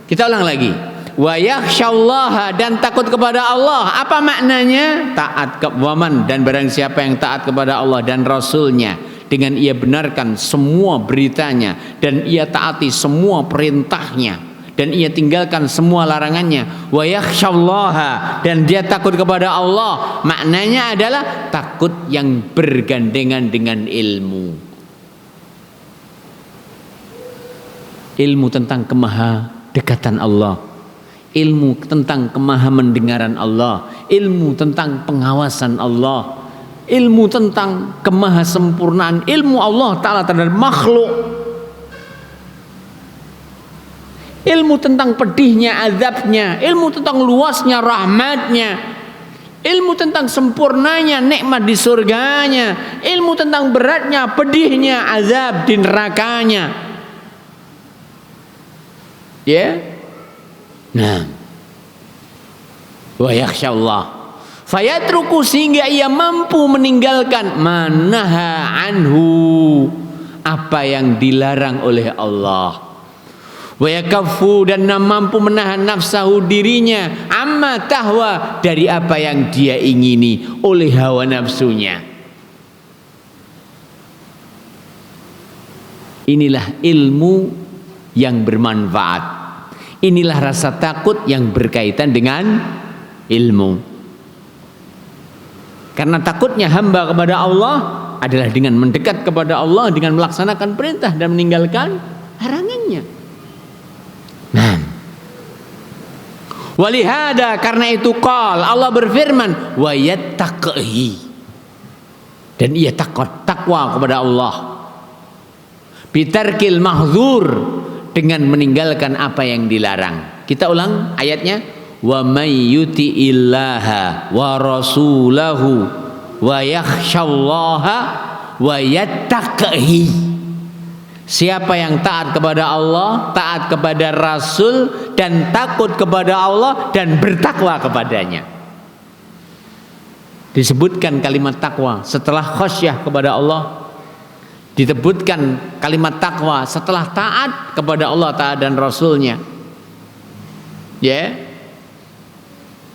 Kita ulang lagi. Wa yakhsyallaha, dan takut kepada Allah. Apa maknanya? Taat ke waman, dan barang siapa yang taat kepada Allah dan Rasulnya, dengan ia benarkan semua beritanya, dan ia taati semua perintahnya, dan ia tinggalkan semua larangannya. Wa yakhsyallaha, dan dia takut kepada Allah, maknanya adalah takut yang bergandengan dengan ilmu. Ilmu tentang kemahadekatan Allah, ilmu tentang kemahamendengaran Allah, ilmu tentang pengawasan Allah, ilmu tentang kemahasempurnaan ilmu Allah Ta'ala terhadap makhluk, ilmu tentang pedihnya azabnya, ilmu tentang luasnya rahmatnya, ilmu tentang sempurnanya nikmat di surganya, ilmu tentang beratnya pedihnya azab di nerakanya. Ya. Nah, wa yakhsyallah fayatruku, sehingga ia mampu meninggalkan manaha anhu, apa yang dilarang oleh Allah. Wa yakaffu, dan mampu menahan nafsahu, dirinya, amma tahwa, dari apa yang dia ingini oleh hawa nafsunya. Inilah ilmu yang bermanfaat. Inilah rasa takut yang berkaitan dengan ilmu. Karena takutnya hamba kepada Allah adalah dengan mendekat kepada Allah, dengan melaksanakan perintah dan meninggalkan larangannya. Nah, walihada, karena itu qala, Allah berfirman, wa yattaqi, dan ia takwa kepada Allah, bitarkil mahdzur, dengan meninggalkan apa yang dilarang. Kita ulang ayatnya. Wa may yuti'illaha wa rasulahu wa yakhsyallaha wa yattaqi. Siapa yang taat kepada Allah, taat kepada Rasul, dan takut kepada Allah dan bertakwa kepadanya. Disebutkan kalimat takwa setelah khasyah kepada Allah. Disebutkan kalimat takwa setelah taat kepada Allah Ta'ala dan Rasulnya. Ya.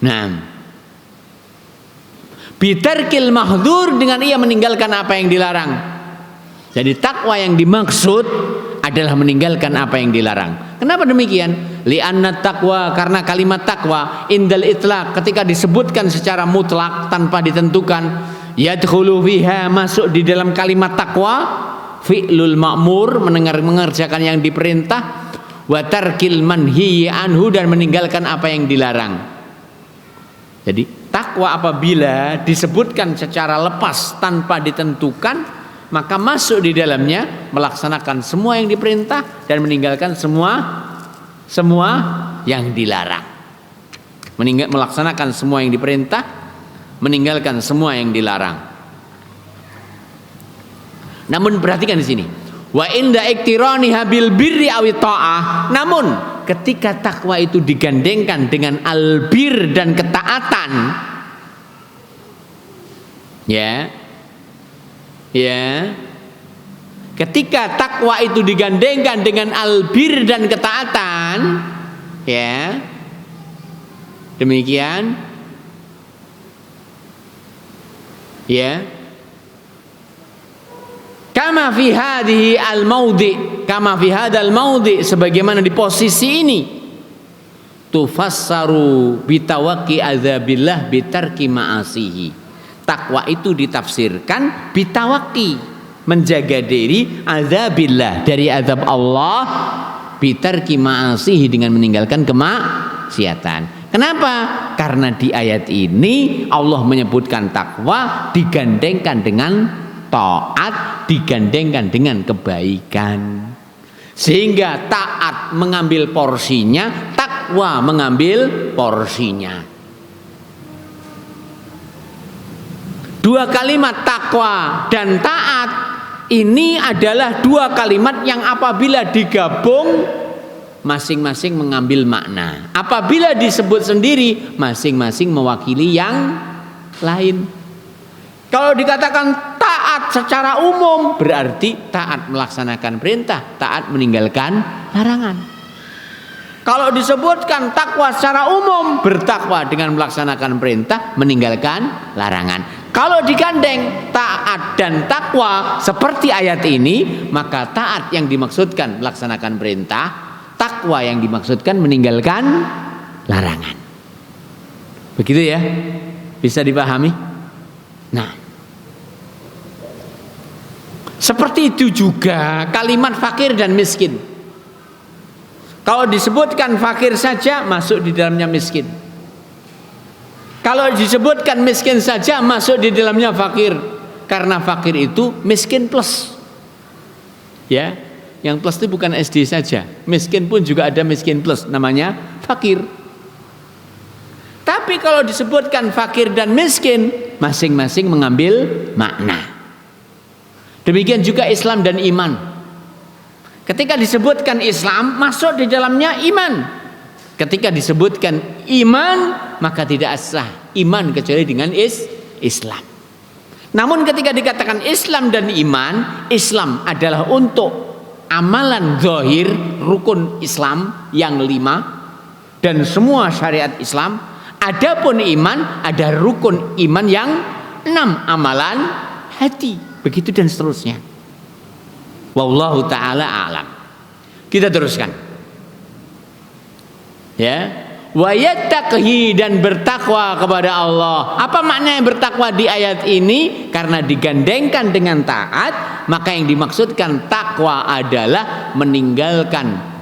Nah, bitarkil mahdzur, dengan ia meninggalkan apa yang dilarang. Jadi takwa yang dimaksud adalah meninggalkan apa yang dilarang. Kenapa demikian? Li'anna taqwa, karena kalimat takwa indal itlaq, ketika disebutkan secara mutlak tanpa ditentukan, yadkhulu fiha, masuk di dalam kalimat takwa, fi'lul ma'mur, mengerjakan yang diperintah, wa tarkil manhi anhu, dan meninggalkan apa yang dilarang. Jadi takwa apabila disebutkan secara lepas tanpa ditentukan, maka masuk di dalamnya melaksanakan semua yang diperintah dan meninggalkan semua yang dilarang. Melaksanakan semua yang diperintah, meninggalkan semua yang dilarang. Namun perhatikan di sini, wa inda iktiraniha bil birri awi ta'ah, namun ketika takwa itu digandengkan dengan albir dan ketaatan, ya, ketika takwa itu digandengkan dengan albir dan ketaatan, ya, demikian. Ya, kama fi hadhihi al-maudhi, kama fi hadzal maudhi, sebagaimana di posisi ini, tufassaru bitawaqqi azabillah bitarki ma'asihi. Takwa itu ditafsirkan bitawaqqi, menjaga diri, azabillah, dari azab Allah, bitarki ma'asihi, dengan meninggalkan kemaksiatan. Kenapa? Karena di ayat ini Allah menyebutkan takwa digandengkan dengan taat, digandengkan dengan kebaikan, sehingga taat mengambil porsinya, takwa mengambil porsinya. Dua kalimat takwa dan taat ini adalah dua kalimat yang apabila digabung masing-masing mengambil makna. Apabila disebut sendiri masing-masing mewakili yang lain. Kalau dikatakan taat secara umum berarti taat melaksanakan perintah, taat meninggalkan larangan. Kalau disebutkan takwa secara umum, bertakwa dengan melaksanakan perintah, meninggalkan larangan. Kalau digandeng taat dan takwa seperti ayat ini, maka taat yang dimaksudkan melaksanakan perintah, takwa yang dimaksudkan meninggalkan larangan. Begitu ya? Bisa dipahami? Nah, seperti itu juga kalimat fakir dan miskin. Kalau disebutkan fakir saja masuk di dalamnya miskin. Kalau disebutkan miskin saja masuk di dalamnya fakir. Karena fakir itu miskin plus. Ya, yang plus itu bukan SD saja. Miskin pun juga ada miskin plus, namanya fakir. Tapi kalau disebutkan fakir dan miskin, masing-masing mengambil makna. Demikian juga Islam dan iman. Ketika disebutkan Islam, masuk di dalamnya iman. Ketika disebutkan iman, maka tidak sah iman kecuali dengan Islam. Namun ketika dikatakan Islam dan iman, Islam adalah untuk amalan zahir, rukun Islam yang 5 dan semua syariat Islam. Adapun iman, ada rukun iman yang 6, amalan hati, begitu dan seterusnya. Wallahu ta'ala a'lam. Kita teruskan. Ya, wa yattaqi dan bertakwa kepada Allah. Apa makna yang bertakwa di ayat ini? Karena digandengkan dengan taat, maka yang dimaksudkan takwa adalah meninggalkan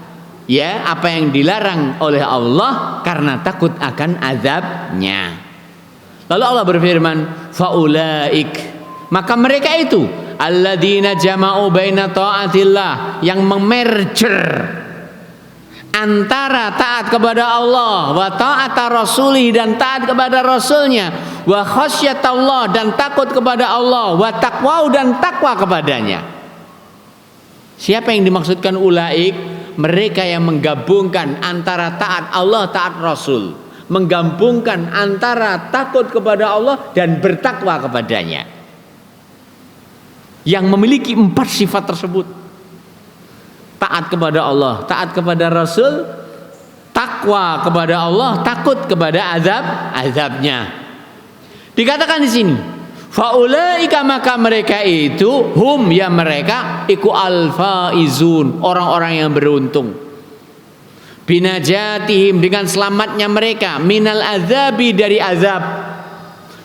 ya apa yang dilarang oleh Allah karena takut akan azabnya. Lalu Allah berfirman, faulaik, maka mereka itu alladzina jama'u baina ta'atillah, yang memerger antara taat kepada Allah wa ta'ata rasulih dan taat kepada rasulnya, wa khasyatallah dan takut kepada Allah, wa taqwa dan takwa kepadanya. Siapa yang dimaksudkan ulaik? Mereka yang menggabungkan antara taat Allah, taat Rasul, menggabungkan antara takut kepada Allah dan bertakwa kepadanya, yang memiliki 4 sifat tersebut. Taat kepada Allah, taat kepada Rasul, takwa kepada Allah, takut kepada azabnya. Dikatakan di sini, faulaika, maka mereka itu hum, ya mereka, iku alfaizun, orang-orang yang beruntung, binajatihim, dengan selamatnya mereka, minal azabi, dari azab.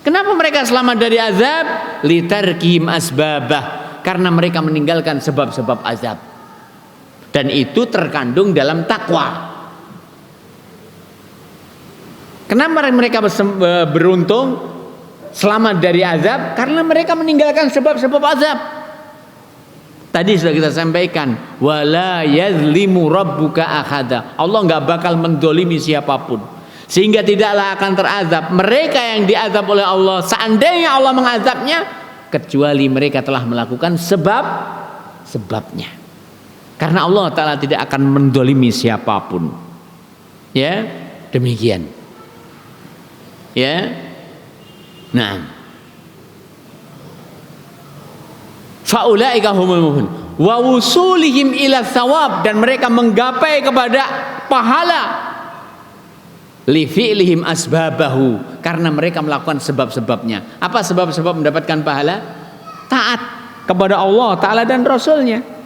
Kenapa mereka selamat dari azab? Litarkihim asbabah, karena mereka meninggalkan sebab-sebab azab. Dan itu terkandung dalam takwa. Kenapa mereka beruntung selamat dari azab? Karena mereka meninggalkan sebab-sebab azab. Tadi sudah kita sampaikan, wala yazlimu rabbuka ahada. Allah nggak bakal mendolimi siapapun, sehingga tidaklah akan terazab mereka yang diazab oleh Allah, seandainya Allah mengazabnya, kecuali mereka telah melakukan sebabnya. Karena Allah Ta'ala tidak akan mendolimi siapapun. Ya, demikian. Ya. Nah, faulaika humul mu'minun wa wusulihim ila thawab, dan mereka menggapai kepada pahala li fi'lihim asbabahu, karena mereka melakukan sebab-sebabnya. Apa sebab-sebab mendapatkan pahala? Taat kepada Allah Ta'ala dan Rasulnya,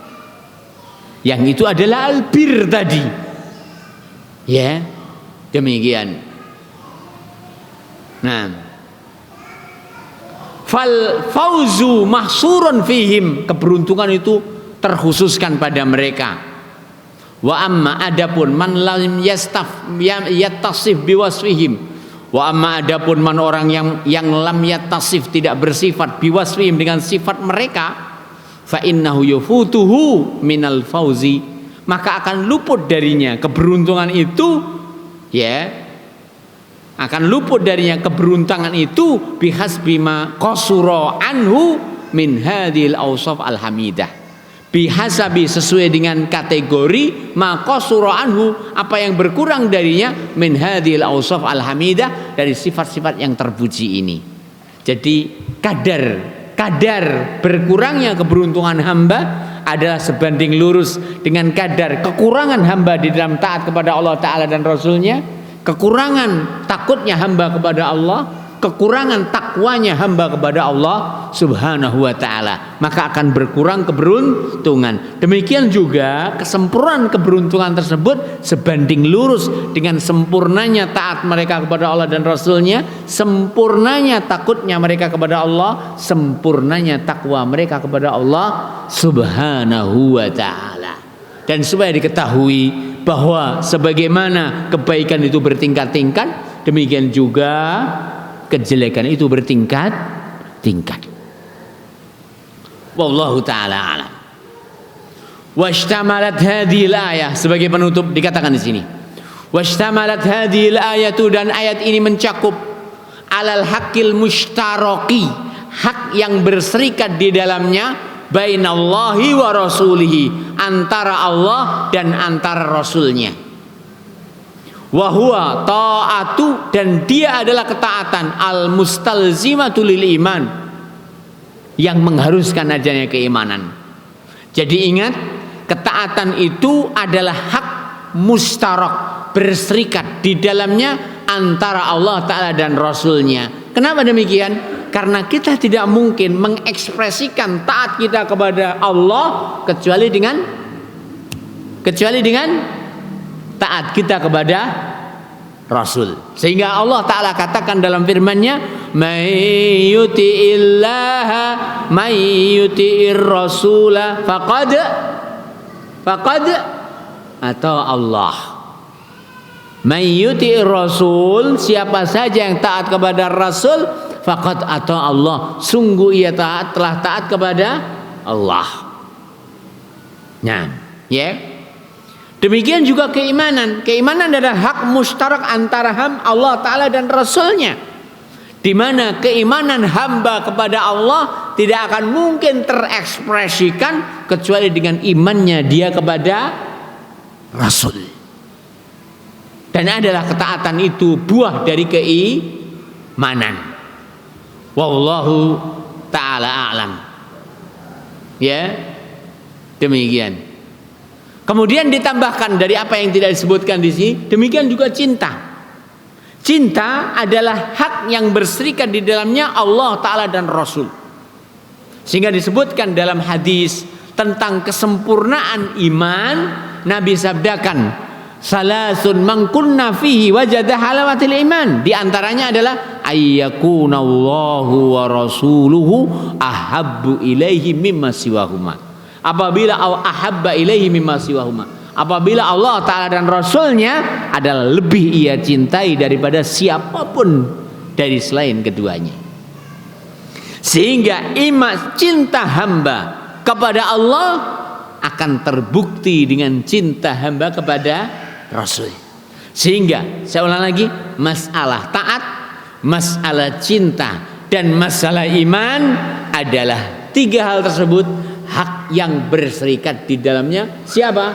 yang itu adalah albir tadi. Ya, demikian. Nah, fal fauzu mahsurun fihim, keberuntungan itu terkhususkan pada mereka. Wa amma, adapun man lam yattasif biwasfihim, wa amma, adapun man, orang yang lam yattasif, tidak bersifat, biwasfihim, dengan sifat mereka, fa innahu yufutuhu minal fauzi, maka akan luput darinya keberuntungan itu, ya, akan luput darinya keberuntungan itu bihasbi ma qasura anhu min hadhil awsaf al-hamidah, bihasabi sesuai dengan kategori ma qasura anhu apa yang berkurang darinya min hadhil awsaf al-hamidah, dari sifat-sifat yang terpuji ini. Jadi kadar berkurangnya keberuntungan hamba adalah sebanding lurus dengan kadar kekurangan hamba di dalam taat kepada Allah Ta'ala dan Rasulnya, kekurangan takutnya hamba kepada Allah, kekurangan takwanya hamba kepada Allah Subhanahu wa Ta'ala, maka akan berkurang keberuntungan. Demikian juga kesempurnaan keberuntungan tersebut sebanding lurus dengan sempurnanya taat mereka kepada Allah dan Rasulnya, sempurnanya takutnya mereka kepada Allah, sempurnanya takwa mereka kepada Allah Subhanahu wa Ta'ala. Dan supaya diketahui bahwa sebagaimana kebaikan itu bertingkat-tingkat, demikian juga kejelekan itu bertingkat-tingkat. Wallahu ta'ala alam. Washtamalat hadhil ayah, sebagai penutup dikatakan di sini, washtamalat hadhil ayatu, dan ayat ini mencakup alal haqqil mushtaraki, hak yang berserikat di dalamnya, bainallahi wa rasulihi, antara Allah dan antara Rasulnya. Wa huwa ta'atu, dan dia adalah ketaatan al mustalzimatu lil iman, yang mengharuskan adanya keimanan. Jadi ingat, ketaatan itu adalah hak mustarak, berserikat di dalamnya antara Allah Ta'ala dan Rasulnya. Kenapa demikian? Karena kita tidak mungkin mengekspresikan taat kita kepada Allah kecuali dengan taat kita kepada Rasul. Sehingga Allah Ta'ala katakan dalam firman-Nya, may yuti'illaha may yuti'ir rasula faqad atau Allah. May yuti'ir rasul, siapa saja yang taat kepada Rasul, faqad atau Allah, sungguh ia telah taat kepada Allah. Nah, ya. Demikian juga keimanan. Keimanan adalah hak mustarak antara Allah Ta'ala dan Rasulnya, di mana keimanan hamba kepada Allah tidak akan mungkin terekspresikan kecuali dengan imannya dia kepada Rasul. Dan adalah ketaatan itu buah dari keimanan. Wallahu ta'ala a'lam. Ya, demikian. Kemudian ditambahkan dari apa yang tidak disebutkan di sini, demikian juga cinta. Cinta adalah hak yang berserikat di dalamnya Allah Ta'ala dan Rasul. Sehingga disebutkan dalam hadis tentang kesempurnaan iman, Nabi sabdakan, salasun man kunna fihi wajada halawatil iman. Di antaranya adalah ayyakunallahu wa rasuluhu ahabbu ilaihi mimma siwahuma. Apabila ahabba ilaihi mimma siwahuma, apabila Allah Ta'ala dan Rasulnya adalah lebih ia cintai daripada siapapun dari selain keduanya. Sehingga iman cinta hamba kepada Allah akan terbukti dengan cinta hamba kepada Rasul. Sehingga saya ulang lagi, masalah taat, masalah cinta, dan masalah iman adalah tiga hal tersebut hak yang berserikat di dalamnya siapa?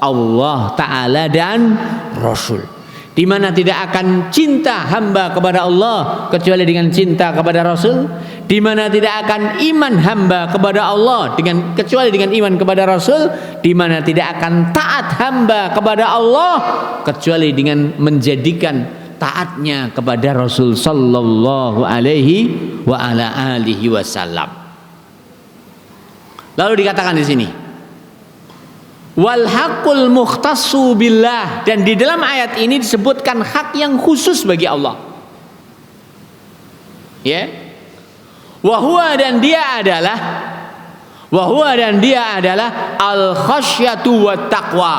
Allah Ta'ala dan Rasul. Di mana tidak akan cinta hamba kepada Allah kecuali dengan cinta kepada Rasul, di mana tidak akan iman hamba kepada Allah kecuali dengan iman kepada Rasul, di mana tidak akan taat hamba kepada Allah kecuali dengan menjadikan taatnya kepada Rasul sallallahu alaihi wa ala alihi wasallam. Lalu dikatakan di sini, wal haqqul mukhtassu billah, dan di dalam ayat ini disebutkan hak yang khusus bagi Allah. Ya. Wa huwa, dan dia adalah al khasyatu wat taqwa.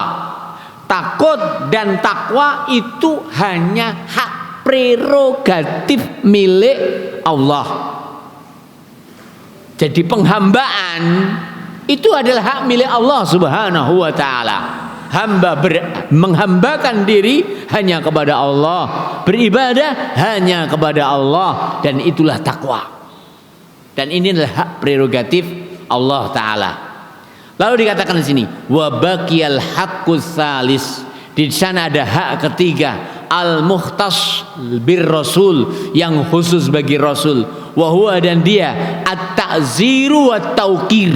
Takut dan takwa itu hanya hak prerogatif milik Allah. Jadi penghambaan itu adalah hak milik Allah Subhanahu wa Ta'ala. Hamba menghambakan diri hanya kepada Allah, beribadah hanya kepada Allah, dan itulah takwa. Dan inilah hak prerogatif Allah Ta'ala. Lalu dikatakan di sini, wa baqiyal haqqus salis. Di sana ada hak ketiga, al-mukhtas bir rasul, yang khusus bagi rasul. Wa huwa, dan dia at-ta'ziru wat tauqir.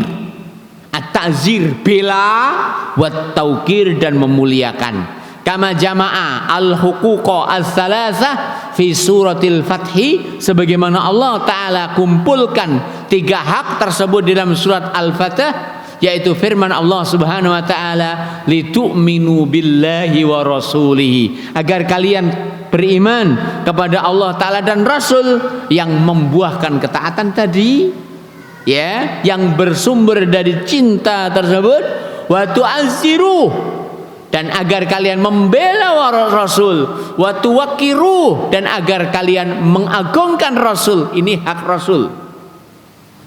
At-ta'zir bela, wat tauqir dan memuliakan. Kama jama'a al-huquqa as-salasah fi suratil Fathi, sebagaimana Allah Ta'ala kumpulkan 3 hak tersebut dalam surat Al-Fatah, yaitu firman Allah Subhanahu wa Ta'ala, litu'minu billahi wa rasulihi, agar kalian beriman kepada Allah Ta'ala dan Rasul, yang membuahkan ketaatan tadi, ya, yang bersumber dari cinta tersebut, wa tu'azziru, dan agar kalian membela Rasul, wa tuwaqqiru, dan agar kalian mengagungkan Rasul. Ini hak Rasul,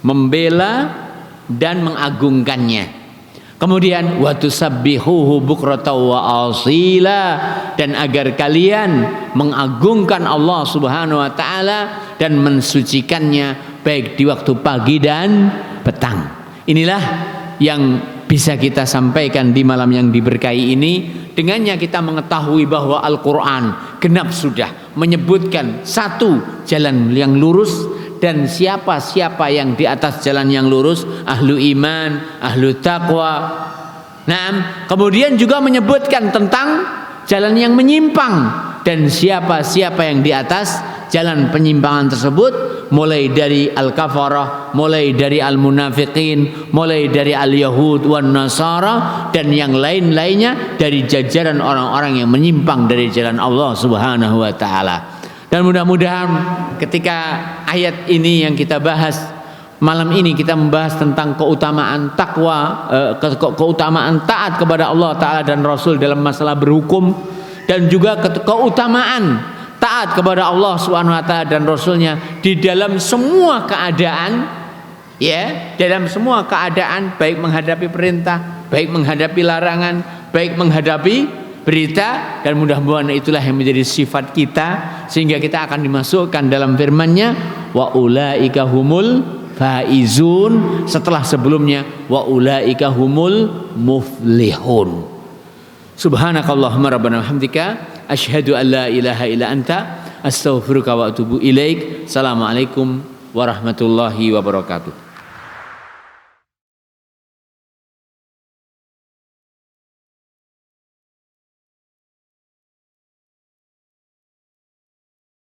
membela dan mengagungkannya. Kemudian wa tusabbihuhu bukratan wa asila, dan agar kalian mengagungkan Allah Subhanahu wa Ta'ala dan mensucikannya baik di waktu pagi dan petang. Inilah yang bisa kita sampaikan di malam yang diberkahi ini. Dengannya kita mengetahui bahwa Al-Quran genap sudah menyebutkan satu jalan yang lurus, dan siapa-siapa yang di atas jalan yang lurus, ahlu iman, ahlu taqwa. Nah, kemudian juga menyebutkan tentang jalan yang menyimpang, dan siapa-siapa yang di atas jalan penyimpangan tersebut, mulai dari al-kafarah, mulai dari al-munafiqin, mulai dari al-yahud wan nasara, dan yang lain-lainnya dari jajaran orang-orang yang menyimpang dari jalan Allah Subhanahu wa Ta'ala. Dan mudah-mudahan ketika ayat ini yang kita bahas malam ini, kita membahas tentang keutamaan takwa, keutamaan taat kepada Allah Ta'ala dan Rasul dalam masalah berhukum, dan juga keutamaan taat kepada Allah Subhanahu wa Ta'ala dan Rasulnya di dalam semua keadaan, ya, dalam semua keadaan, baik menghadapi perintah, baik menghadapi larangan, baik menghadapi berita. Dan mudah-mudahan itulah yang menjadi sifat kita, sehingga kita akan dimasukkan dalam firman-Nya, wa ulaika humul faizun, setelah sebelumnya wa ulaika humul muflihun. Subhanakallahumma rabbana hamdika asyhadu an la ilaha illa anta astaghfiruka wa atubu ilaik. Assalamualaikum warahmatullahi wabarakatuh.